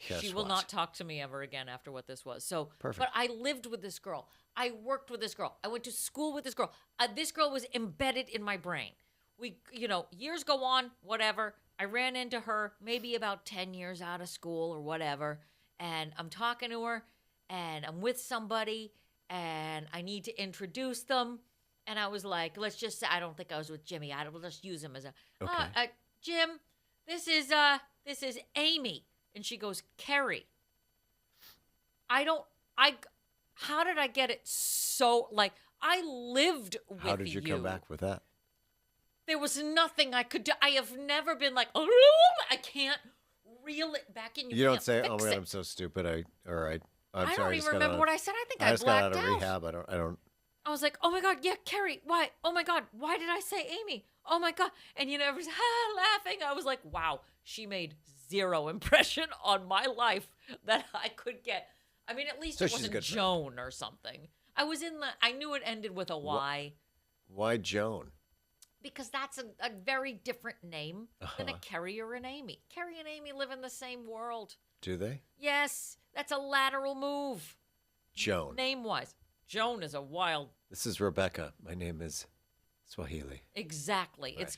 Guess She will what? not talk to me ever again after what this was. So, Perfect. but I lived with this girl. I worked with this girl. I went to school with this girl. This girl was embedded in my brain. We, years go on, whatever. I ran into her maybe about 10 years out of school or whatever. And I'm talking to her and I'm with somebody and I need to introduce them. And I was like, let's just say, I don't think I was with Jimmy. We'll just use him as a, Okay. Jim, this is Amy. And she goes, Carrie. How did I get it so, like, I lived with you. How did you come back with that? There was nothing I could do. I have never been like, oh, I can't reel it back in. You don't can't say, fix "Oh my God, it." I'm so stupid." I'm I sorry. don't even remember what I said. I think I just got blacked out of out. rehab. I don't. I was like, oh my God, yeah, Carrie, why? Oh my God, why did I say Amy? Oh my God. And everyone's laughing. I was like, wow, she made zero impression on my life that I could get. I mean, at least So it she's a wasn't good friend. Joan or something. I knew it ended with a Y Why Joan? because that's a very different name than a Carrie or an Amy. Carrie and Amy live in the same world. Do they? Yes, that's a lateral move, Joan. name-wise. Joan is a wild. This is Rebecca. My name is Swahili. Exactly. Right.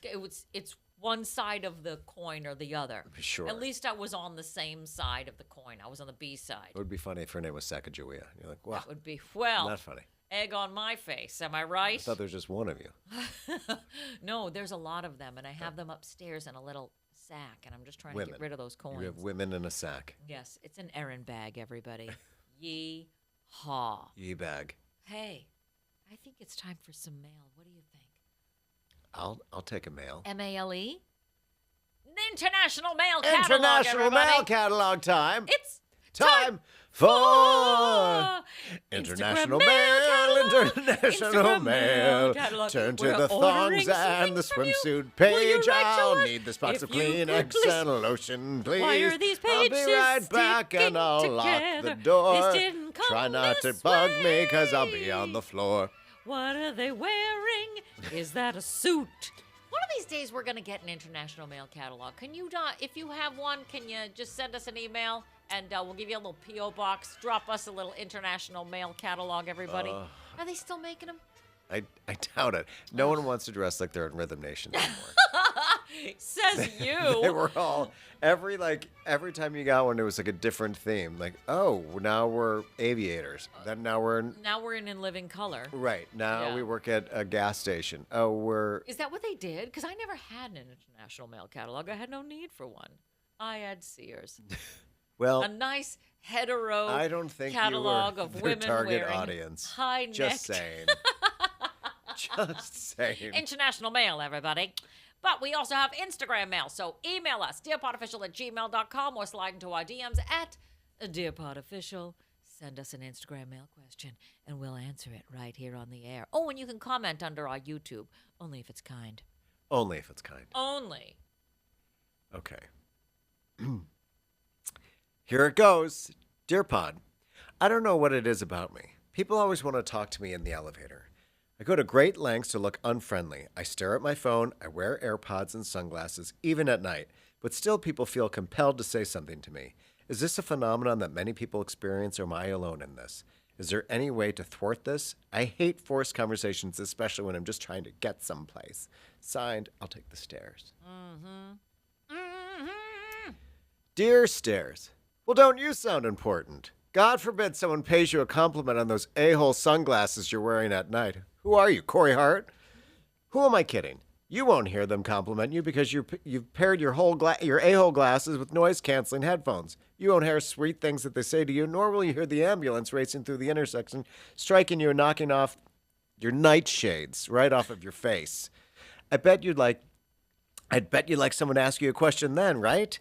It's one side of the coin or the other. Sure. At least I was on the same side of the coin. I was on the B side. It would be funny if her name was Sacagawea. You're like, wow, That would be not funny. egg on my face. Am I I right? thought there was just one of you. No, there's a lot of them, and I have them upstairs in a little sack, and I'm just trying to Women. get rid of those coins. You have women in a sack. Yes, it's an Erin bag, everybody. Yee haw. E-bag. Hey, I think it's time for some mail. What do you think? I'll take a mail. MALE? International Mail Catalog, International everybody. Mail Catalog time. It's Time for Instagram International Mail, International Instagram Mail. Catalog. Turn to We're the ordering thongs some and the things from you. swimsuit Will you page. write to I'll us? need the spots If of you Kleenex could and lotion, please. Why are these I'll be pages right back and I'll lock the together? door. This didn't come Try not to this bug me because I'll way. be on the floor. What are they wearing? Is that a suit? One of these days, we're going to get an International Mail Catalog. Can you, if you have one, can you just send us an email and we'll give you a little P.O. box. Drop us a little International Mail Catalog, everybody. Are they still making them? I doubt it. No one wants to dress like they're in Rhythm Nation anymore. Says you. They were all every time you got one, it was like a different theme. Like, oh, now we're aviators. Then now we're in, Now we're in living color. right now Yeah. we work at a gas station. Oh, we're Is that what they did? Because I never had an International Mail Catalog. I had no need for one. I had Sears. well. A nice hetero I don't think catalog you were of their women target wearing audience. high Just neck saying. Just saying. International Mail, everybody. But we also have Instagram mail, so email us, dearpodofficial@gmail.com, or slide into our DMs at dearpodofficial. Send us an Instagram mail question, and we'll answer it right here on the air. Oh, and you can comment under our YouTube, only if it's kind. Only if it's kind. Only. Okay. Here it goes. Dear Pod, I don't know what it is about me. People always want to talk to me in the elevator. I go to great lengths to look unfriendly. I stare at my phone, I wear AirPods and sunglasses, even at night, but still people feel compelled to say something to me. Is this a phenomenon that many people experience, or am I alone in this? Is there any way to thwart this? I hate forced conversations, especially when I'm just trying to get someplace. Signed, I'll take the stairs. Dear Stairs, well, don't you sound important? God forbid someone pays you a compliment on those a-hole sunglasses you're wearing at night. Who are you, Corey Hart? Who am I kidding? You won't hear them compliment you because you've paired your a-hole glasses with noise-canceling headphones. You won't hear sweet things that they say to you, nor will you hear the ambulance racing through the intersection, striking you and knocking off your nightshades right off of your face. I'd bet you'd like someone to ask you a question then, right?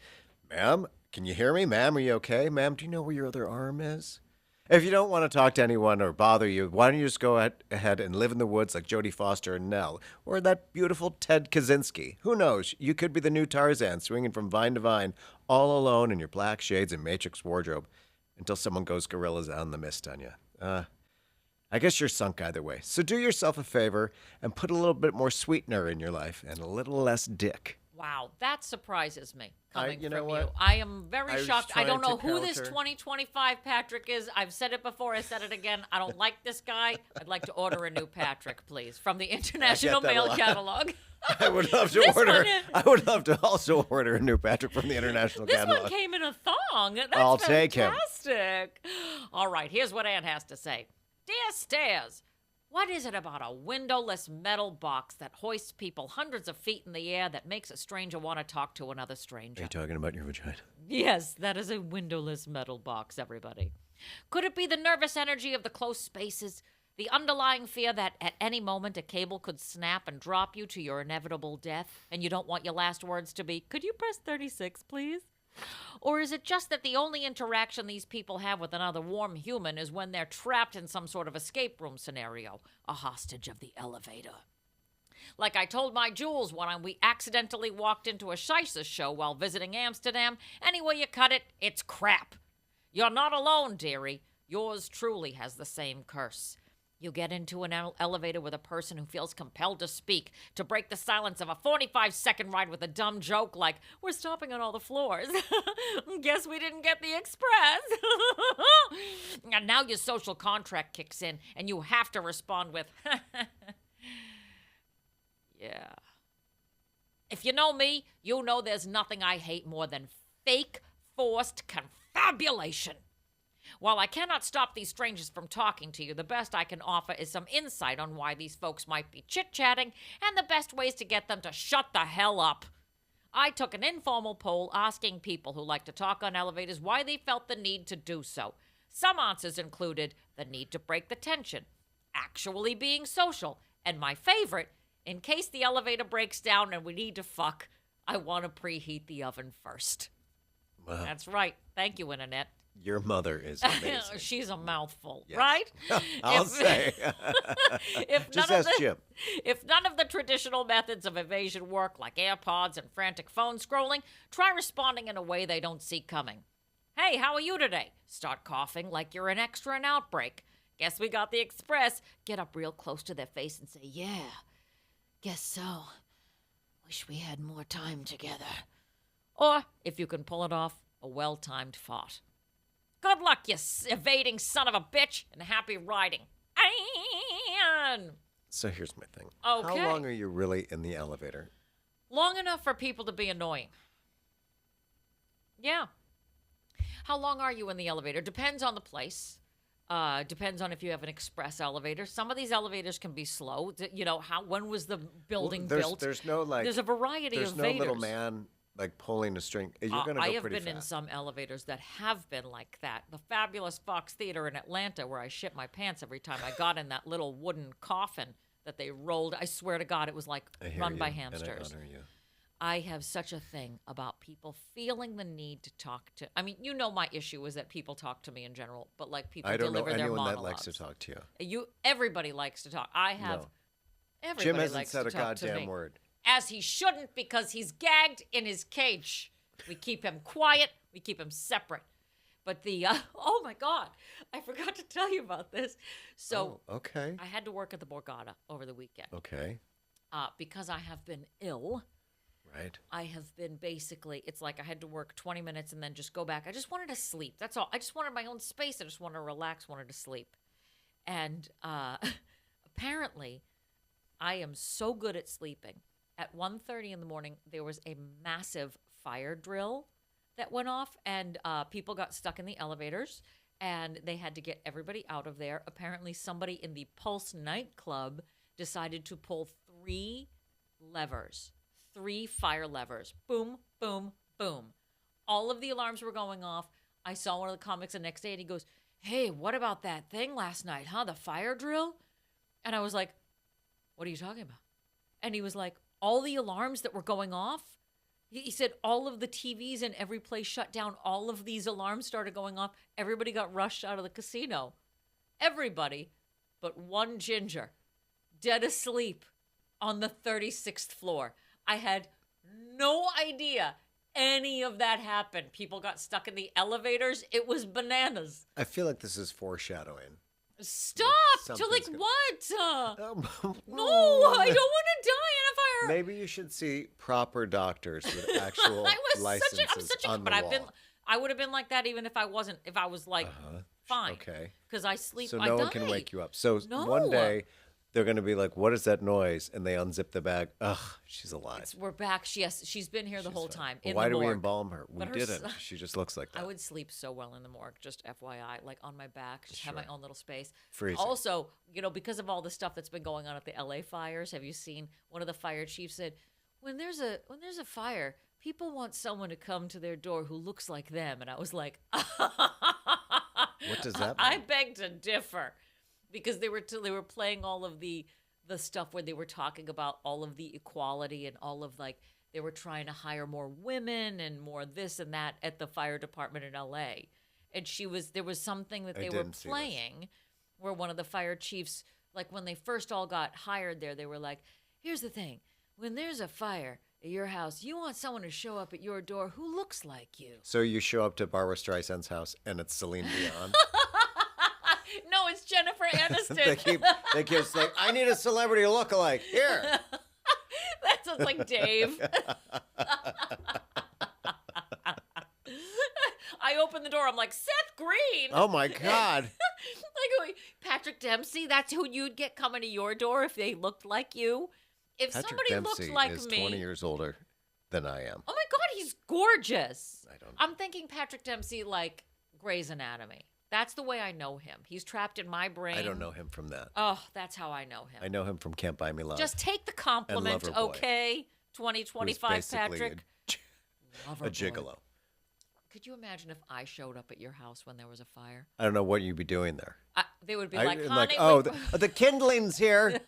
Ma'am, can you hear me? Ma'am, are you okay? Ma'am, do you know where your other arm is? If you don't want to talk to anyone or bother you, why don't you just go ahead and live in the woods like Jodie Foster and Nell, or that beautiful Ted Kaczynski? Who knows? You could be the new Tarzan, swinging from vine to vine, all alone in your black shades and Matrix wardrobe, until someone goes gorillas out in the mist on you. I guess you're sunk either way. So do yourself a favor and put a little bit more sweetener in your life and a little less dick. Wow, that surprises me coming you know from what? you. I am very I was shocked. I don't trying know to who this counter. 2025 Patrick is. I've said it before. I said it again. I don't like this guy. I'd like to order a new Patrick, please, from the International that a Mail lot. Catalog. I would love to This order. one is- I would love to also order a new Patrick from the International This Catalog. one came in a thong. That's I'll take him. fantastic. All right, here's what Ann has to say. Dear Stairs, what is it about a windowless metal box that hoists people hundreds of feet in the air that makes a stranger want to talk to another Are stranger? you talking about your vagina? Yes, that is a windowless metal box, everybody. Could it be the nervous energy of the close spaces? The underlying fear that at any moment a cable could snap and drop you to your inevitable death, and you don't want your last words to be, could you press 36, please? Or is it just that the only interaction these people have with another warm human is when they're trapped in some sort of escape room scenario, a hostage of the elevator? Like I told my Jules when we accidentally walked into a Scheisse show while visiting Amsterdam, any way you cut it, it's crap. You're not alone, dearie. Yours truly has the same curse. You get into an elevator with a person who feels compelled to speak, to break the silence of a 45-second ride with a dumb joke like, we're stopping on all the floors. Guess we didn't get the express. And now your social contract kicks in, and you have to respond with, yeah. If you know me, you know there's nothing I hate more than fake, forced confabulation. While I cannot stop these strangers from talking to you, the best I can offer is some insight on why these folks might be chit-chatting and the best ways to get them to shut the hell up. I took an informal poll asking people who like to talk on elevators why they felt the need to do so. Some answers included the need to break the tension, actually being social, and my favorite, in case the elevator breaks down and we need to fuck, I want to preheat the oven first. Wow. That's right. Thank you, Internet. Your mother is amazing. She's a mouthful, Yes. right? I'll say. If Just none ask of the, Jim. If none of the traditional methods of evasion work, like AirPods and frantic phone scrolling, try responding in a way they don't see coming. Hey, how are you today? Start coughing like you're an extra in Outbreak. Guess we got the express. Get up real close to their face and say, yeah, guess so. Wish we had more time together. Or, if you can pull it off, a well-timed fart. Good luck, you evading son of a bitch, and happy riding. Ann! So here's my thing. Okay. How long are you really in the elevator? Long enough for people to be annoying. Yeah. How long are you in the elevator? Depends on the place. Depends on if you have an express elevator. Some of these elevators can be slow. You know, when was the building built? There's no like. There's a variety There's of no vaders. little man like pulling a string. You're gonna go I have pretty been in fast. some elevators that have been like that. The fabulous Fox Theater in Atlanta, where I shit my pants every time I got in that little wooden coffin that they rolled. I swear to God, it was like I hear run you, by and hamsters. I honor you. I have such a thing about people feeling the need to talk to. I mean, you know, my issue is that people talk to me in general, but like people I don't know deliver their anyone that monologues. likes to talk to you. Everybody likes to talk. I have. No. Everybody Jim hasn't likes said to a talk to goddamn me. word. As he shouldn't, because he's gagged in his cage. We keep him quiet. We keep him separate. But the oh my God, I forgot to tell you about this. So okay. I had to work at the Borgata over the weekend Okay. because I have been ill. Right. I have been basically, it's like I had to work 20 minutes and then just go back. I just wanted to sleep. That's all. I just wanted my own space. I just wanted to relax, wanted to sleep. And apparently, I am so good at sleeping. At 1:30 in the morning, there was a massive fire drill that went off, and people got stuck in the elevators, and they had to get everybody out of there. Apparently, somebody in the Pulse nightclub decided to pull 3 levers. 3 fire levers. Boom, boom, boom. All of the alarms were going off. I saw one of the comics the next day and he goes, "Hey, what about that thing last night, huh? The fire drill?" And I was like, "What are you talking about?" And he was like, "All the alarms that were going off." He said all of the TVs in every place shut down. All of these alarms started going off. Everybody got rushed out of the casino. Everybody but one ginger, dead asleep on the 36th floor. I had no idea any of that happened. People got stuck in the elevators. It was bananas. I feel like this is foreshadowing. Stop! To Something's like gonna- what? No, I don't want to die in a fire. Maybe you should see proper doctors with actual I was licenses on the but wall. I would have been like that even if I wasn't. If I was like fine. Okay. Because I sleep. So I no one die. can wake you up. So No. one day they're going to be like, "What is that noise?" And they unzip the bag. Ugh, she's alive. We're back. She's been here the whole time. Well, In why the do we morgue. embalm her? We But her didn't. s- She just looks like that. I would sleep so well in the morgue, just FYI, like on my back, just have my own little space. Freezing. Also, because of all the stuff that's been going on at the LA fires, have you seen one of the fire chiefs said, when there's a fire, people want someone to come to their door who looks like them. And I was like, What does that I mean? beg to differ, because they were playing all of the stuff where they were talking about all of the equality and all of like they were trying to hire more women and more this and that at the fire department in LA. And there was something that I they were didn't see this. playing where one of the fire chiefs, like when they first all got hired there, they were like, "Here's the thing. When there's a fire at your house, you want someone to show up at your door who looks like you." So you show up to Barbara Streisand's house and it's Celine Dion. No, it's Jennifer Aniston. they keep saying, "I need a celebrity lookalike here." That sounds like Dave. I open the door. I'm like, Seth Green. Oh my God. Like Patrick Dempsey. That's who you'd get coming to your door if they looked like you. If Patrick somebody Dempsey looked like is me. 20 years older than I am. Oh my God, he's gorgeous. I don't- I'm thinking Patrick Dempsey like Grey's Anatomy. That's the way I know him. He's trapped in my brain. I don't know him from that. Oh, that's how I know him. I know him from Can't Buy Me Love. Just take the compliment, Loverboy, okay? who's 2025 basically Patrick. a Loverboy. gigolo. Could you imagine if I showed up at your house when there was a fire? I don't know what you'd be doing there. They would be I'm like, "Honey, oh, the kindling's here.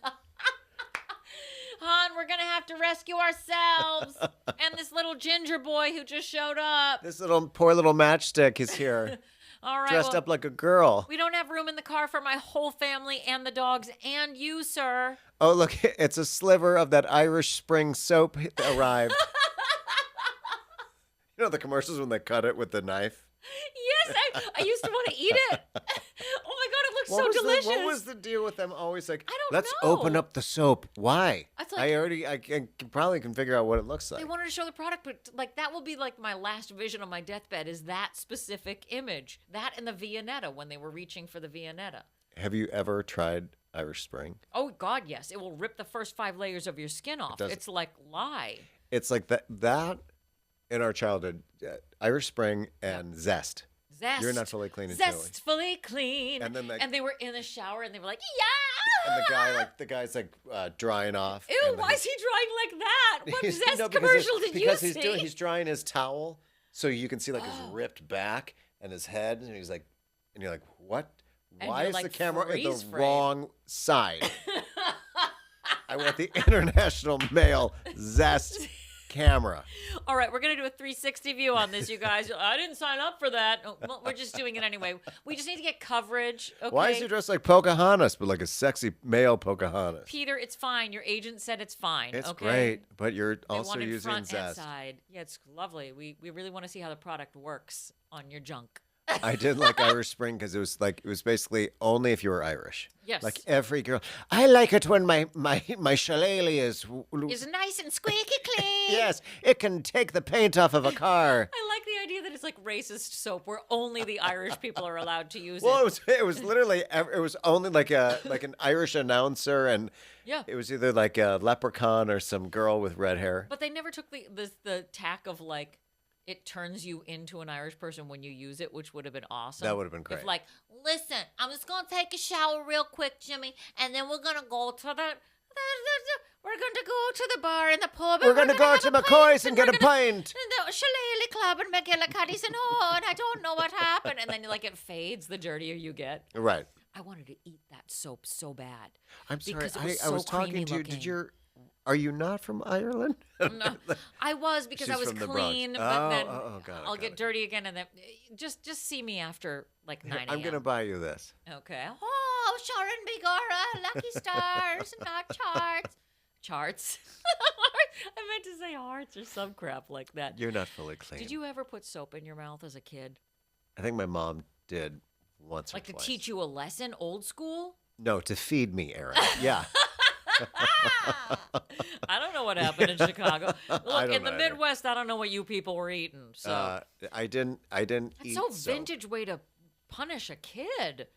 hon, we're gonna have to rescue ourselves and this little ginger boy who just showed up." This poor little matchstick is here, All right, dressed well, up like a girl. we don't have room in the car for my whole family and the dogs and you, sir. Oh, look, it's a sliver of that Irish Spring soap arrived. You know the commercials when they cut it with the knife? Yes, I used to want to eat it. Oh my God, it looks so was delicious. what was the deal with them always like, I don't let's know. open up the soap. Why? It's like- I can probably can figure out what it looks like. They wanted to show the product, but like that will be like my last vision on my deathbed is that specific image. That and the Viennetta when they were reaching for the Viennetta. Have you ever tried Irish Spring? Oh God, yes. It will rip the first 5 layers of your skin off. does. It's like lie. It's like that in our childhood, Irish Spring and Zest. Zest. You're naturally clean and chilly. Zestfully clean. And then they were in the shower and they were like, yeah. And the guy's like drying off. Ew, and why is he drying like that? What Zest No, because commercial did you because see? he's drying his towel, so you can see like his ripped back and his head, and he's like, and you're like, what? And Why you're is like, the camera in the freeze frame. wrong side? I want the international male Zest camera. All right, we're going to do a 360 view on this, you guys. I didn't sign up for that. Oh, well, we're just doing it anyway. We just need to get coverage, okay? Why is he dressed like Pocahontas, but like a sexy male Pocahontas? Peter, it's fine. Your agent said it's fine, It's okay? great, but you're They also wanted using front and Zest. side. Yeah, it's lovely. We really want to see how the product works on your junk. I did like Irish Spring because it was basically only if you were Irish. Yes. Like every girl, I like it when my shillelagh is. Is nice and squeaky clean. Yes, it can take the paint off of a car. I like the idea that it's like racist soap where only the Irish people are allowed to use Well, it. it was literally it was only like an Irish announcer, and Yeah. it was either like a leprechaun or some girl with red hair. But they never took the tack of like it turns you into an Irish person when you use it, which would have been awesome. That would have been great. If like, listen, I'm just gonna take a shower real quick, Jimmy, and then we're gonna go to we're going to go to the bar in the pub. We're going to go to McCoy's and get a pint. And the Shillelagh Club and McGillicuddy's and and I don't know what happened. And then like it fades the dirtier you get. Right. I wanted to eat that soap so bad. I'm sorry. Because it was I was so talking creamy to you. looking. Are you not from Ireland? No, I was because I She's was from the Bronx. clean, Oh, but then got it, I'll got get it. dirty again, and then just see me after like 9 a.m. I'm going to buy you this. Okay. Oh, Sharon Bigora, Lucky Stars, not charts. Charts. I meant to say hearts or some crap like that. You're not fully clean. Did you ever put soap in your mouth as a kid? I think my mom did once Like or twice. to teach you a lesson, old school? No, to feed me, Erin. Yeah. I don't know what happened in Chicago. Look, don't in the know either. Midwest, I don't know what you people were eating. So I didn't that's eat so soap. vintage way to punish a kid.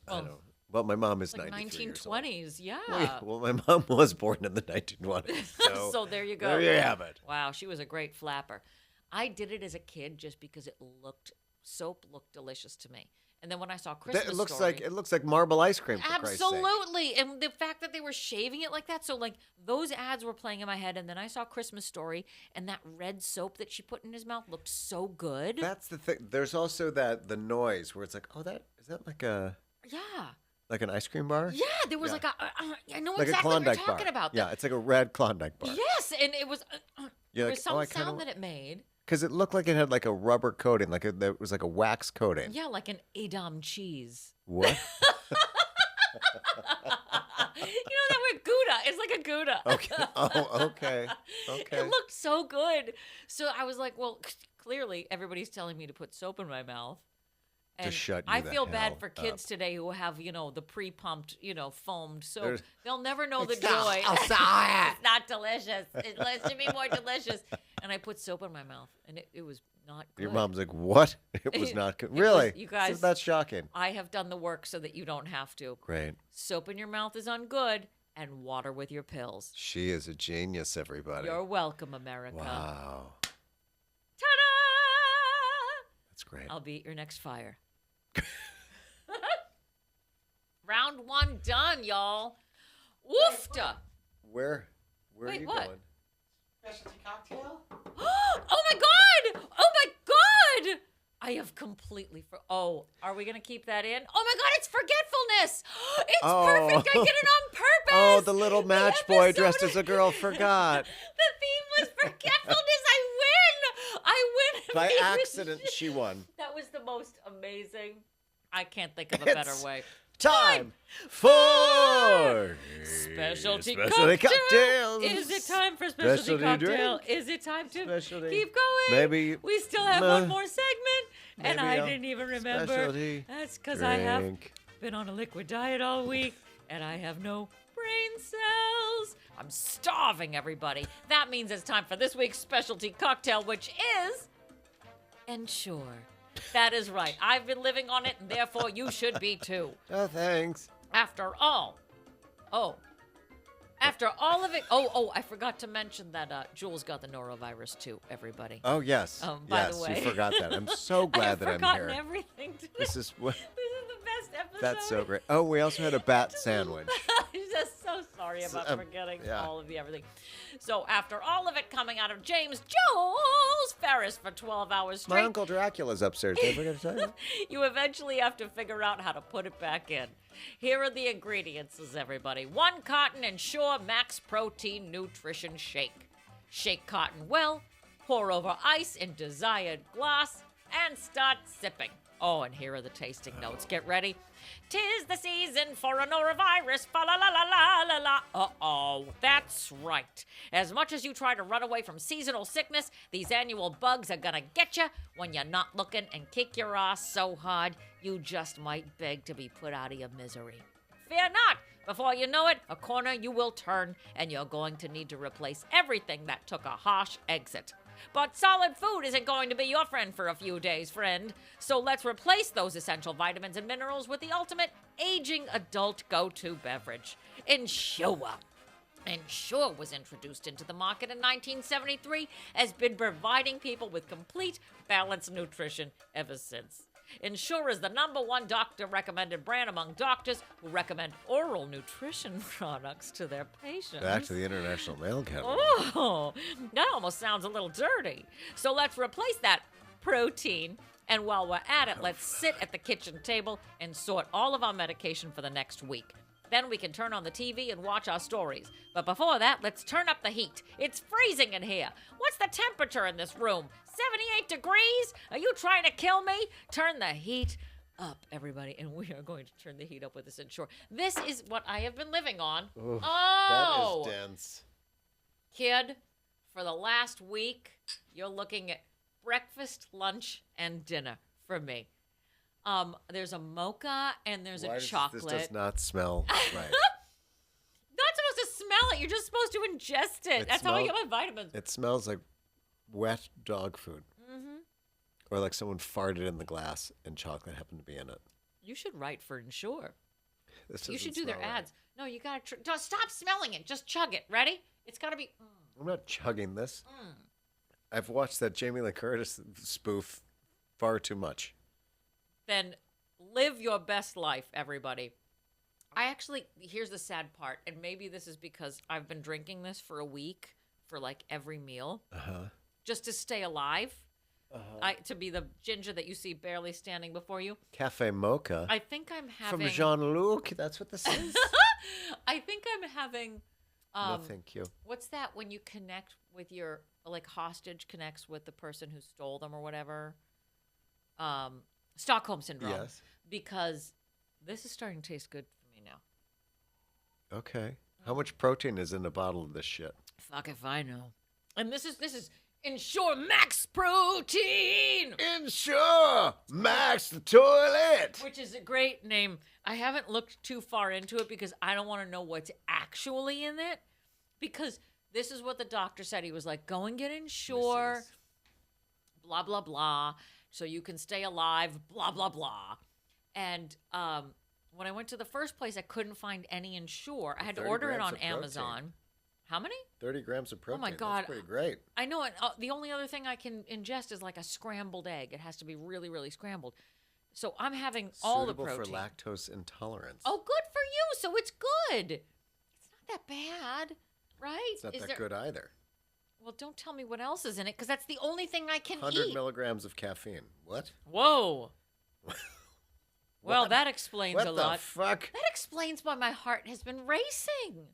I don't. Well, my mom is Like 93 years old. 1920s, yeah. Well, my mom was born in the 1920s. So, So there you go. There you have it. Wow, she was a great flapper. I did it as a kid just because soap looked delicious to me. And then when I saw Christmas It looks Story, like marble ice cream. For Christ's sake. absolutely, and the fact that they were shaving it like that, so like those ads were playing in my head, and then I saw Christmas Story, and that red soap that she put in his mouth looked so good. That's the thing. There's also the noise where it's like, oh, is that like an ice cream bar? Yeah, there was Yeah. like I know Like a exactly what you're Klondike talking bar. about. Yeah, it's like a red Klondike bar. Yes, and it was You're there like, was some oh, I kinda sound wa- that it made. Because it looked like it had like a rubber coating, it was like a wax coating. Yeah, like an Edam cheese. What? You know that word Gouda? It's like a Gouda. Okay. Oh, okay. Okay. It looked so good. So I was like, well, clearly everybody's telling me to put soap in my mouth. And shut you I the feel hell bad for kids up. today who have, the pre-pumped, foamed soap. There's- They'll never know the It's not- joy. I'm sorry. It's not delicious. It should be more delicious. And I put soap in my mouth, and it was not good. Your mom's like, what? It was not good. It was- Really? you guys- That's shocking. I have done the work so that you don't have to. Great. Soap in your mouth is ungood, and water with your pills. She is a genius, everybody. You're welcome, America. Wow. Ta-da! That's great. I'll be at your next fire. Round one done, y'all. Woofta! Where are Wait, you what? going? Specialty cocktail? Oh my god! Oh my god! I have completely are we gonna keep that in? Oh my god, it's forgetfulness! It's Oh. perfect! I did it on purpose! Oh, the little match boy episode- dressed as a girl forgot. The theme was forgetfulness. I win! By accident, she won. That was the most amazing. I can't think of a better It's way. Time for Specialty cocktails. Is it time for specialty, Specialty cocktail? drink. Is it time to Specialty. keep going? Maybe- We still have one more segment, and maybe I a didn't even remember. specialty That's because I have drink. been on a liquid diet all week, and I have no brain cells. I'm starving, everybody. That means it's time for this week's specialty cocktail, which is Ensure. That is right. I've been living on it, and therefore you should be too. Oh, thanks. After all of it, I forgot to mention that Jules got the norovirus too, everybody. Oh, yes. By yes, the way. you forgot that. I'm so glad I've that I'm forgotten here. everything today. This is what. This is the best episode. That's so great. Oh, we also had a bat sandwich. I'm just so sorry about forgetting yeah. all of the everything. So after all of it coming out of James Jules Ferris for 12 hours My straight, Uncle Dracula's upstairs. Did I forget to tell you? you eventually have to figure out how to put it back in. Here are the ingredients, everybody. 1 Cotton Ensure Max Protein Nutrition Shake. Shake cotton well, pour over ice in desired glass, and start sipping. Oh, and here are the tasting notes. Get ready. 'Tis the season in for a norovirus. Fa la la la la la la. Uh-oh. That's right. As much as you try to run away from seasonal sickness, these annual bugs are gonna get you when you're not looking and kick your ass so hard you just might beg to be put out of your misery. Fear not. Before you know it, a corner you will turn, and you're going to need to replace everything that took a harsh exit. But solid food isn't going to be your friend for a few days, friend. So let's replace those essential vitamins and minerals with the ultimate aging adult go-to beverage, Ensure. Ensure was introduced into the market in 1973, has been providing people with complete, balanced nutrition ever since. Ensure is the #1 doctor-recommended brand among doctors who recommend oral nutrition products to their patients. Back to the International Mail Catalog. Oh, that almost sounds a little dirty. So let's replace that protein. And while we're at it, let's sit at the kitchen table and sort all of our medication for the next week. Then we can turn on the TV and watch our stories. But before that, let's turn up the heat. It's freezing in here. What's the temperature in this room? 78 degrees? Are you trying to kill me? Turn the heat up, everybody. And we are going to turn the heat up with this Ensure. This is what I have been living on. Ooh, Oh! that is dense. Kid, for the last week, you're looking at breakfast, lunch, and dinner for me. There's a mocha and there's a chocolate. This does not smell right. Not supposed to smell it. You're just supposed to ingest it. That's how I get my vitamins. It smells like wet dog food. Mm-hmm. Or like someone farted in the glass and chocolate happened to be in it. You should write for Ensure. This You should doesn't do their smell right. ads. No, you gotta just stop smelling it. Just chug it. Ready? It's gotta be. I'm not chugging this. I've watched that Jamie Lee Curtis spoof far too much. Then live your best life, everybody. Here's the sad part, and maybe this is because I've been drinking this for a week for like every meal, just to stay alive. To be the ginger that you see barely standing before you. Cafe Mocha. I think I'm having. From Jean-Luc. That's what this is. I think I'm having. No, thank you. What's that when you connect with your hostage connects with the person who stole them or whatever? Stockholm syndrome. Yes. Because this is starting to taste good for me now. Okay. How much protein is in a bottle of this shit? Fuck if I know. And this is Ensure Max Protein, Ensure Max the toilet. which is a great name. I haven't looked too far into it because I don't want to know what's actually in it. Because this is what the doctor said. He was like, go and get Ensure, blah, blah, blah, so you can stay alive, blah, blah, blah. And when I went to the first place, I couldn't find any Ensure. I had to 30 order it grams on of protein. Amazon. How many? 30 grams of protein. Oh, my God. That's pretty great. I know it. The only other thing I can ingest is like a scrambled egg. It has to be really, really scrambled. So I'm having all the protein. Suitable for lactose intolerance. Oh, good for you. So it's good. It's not that bad, right? It's not that good either. Well, don't tell me what else is in it, because that's the only thing I can 100 eat. milligrams of caffeine. What? Whoa. Well, What? that explains What a the lot. fuck? That explains why my heart has been racing.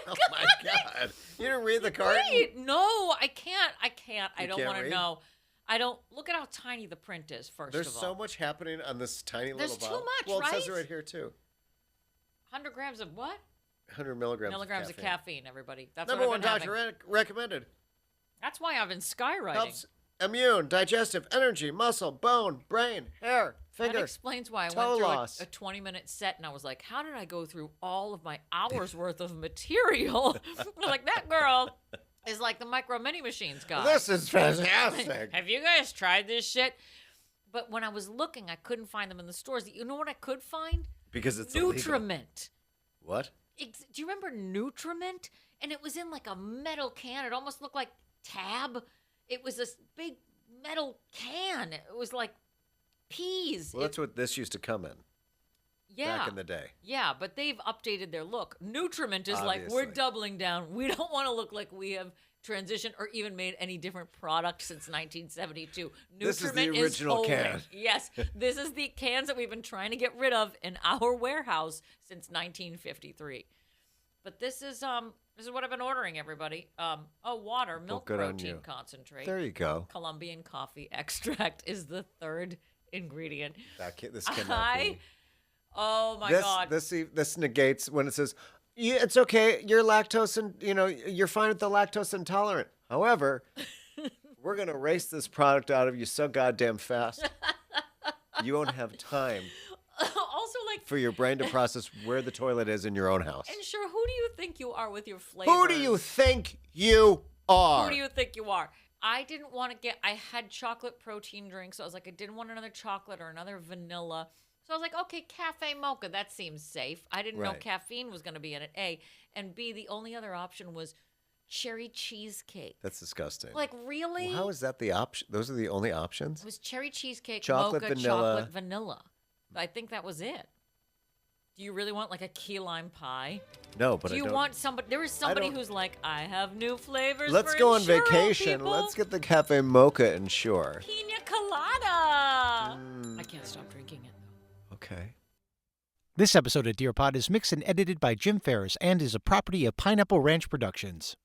Oh my God! You didn't read the carton? Wait, no, I can't. I You don't can't want to read? know. I don't. Look at how tiny the print is, first There's of all. so much happening on this tiny There's little too bottle. much, Well, it says it right? right here too. 100 grams of what? 100 milligrams, Milligrams of caffeine, everybody. That's Number what one I've been doctor having. recommended. That's why I've been skywriting. Helps immune, digestive, energy, muscle, bone, brain, hair, That finger. explains why I toe went through loss. a 20-minute set and I was like, how did I go through all of my hours worth of material? Like, that girl is like the micro mini machines guy. This is fantastic. Have you guys tried this shit? But when I was looking, I couldn't find them in the stores. You know what I could find? Because it's illegal. Nutriment. What? Do you remember Nutriment? And it was in like a metal can. It almost looked like Tab. It was this big metal can. It was like peas. Well, that's what this used to come in back in the day. Yeah, but they've updated their look. Nutriment is like, we're Obviously. doubling down. We don't want to look like we have transitioned or even made any different product since 1972. This is the Nutriment original holy. can. Yes, this is the cans that we've been trying to get rid of in our warehouse since 1953. But this is what I've been ordering, everybody. Water, milk good on protein you. concentrate. There you go. Colombian coffee extract is the third ingredient. This cannot be. Oh my God. This negates when it says, yeah, it's okay. You're lactose and you're fine with the lactose intolerant. However, we're gonna race this product out of you so goddamn fast. You won't have time Also, like, for your brain to process where the toilet is in your own house. and sure, who do you think you are with your flavors? Who do you think you are? Who do you think you are? I didn't want to I had chocolate protein drinks. So I was like, I didn't want another chocolate or another vanilla. So I was like, okay, cafe mocha. That seems safe. I didn't know Right. caffeine was going to be in it, A. And B, the only other option was cherry cheesecake. That's disgusting. Like, really? Well, how is that the option? Those are the only options? It was cherry cheesecake, Chocolate, mocha, vanilla. chocolate, vanilla. I think that was it. Do you really want like a key lime pie? No, but Do I you don't. want somebody? There is somebody don't- who's like, I have new flavors. Let's for go on Ensure, vacation. people. Let's get the cafe mocha and Shore. Pina colada. Mm. I can't stop drinking it though. Okay. This episode of Dear Pod is mixed and edited by Jim Ferris and is a property of Pineapple Ranch Productions.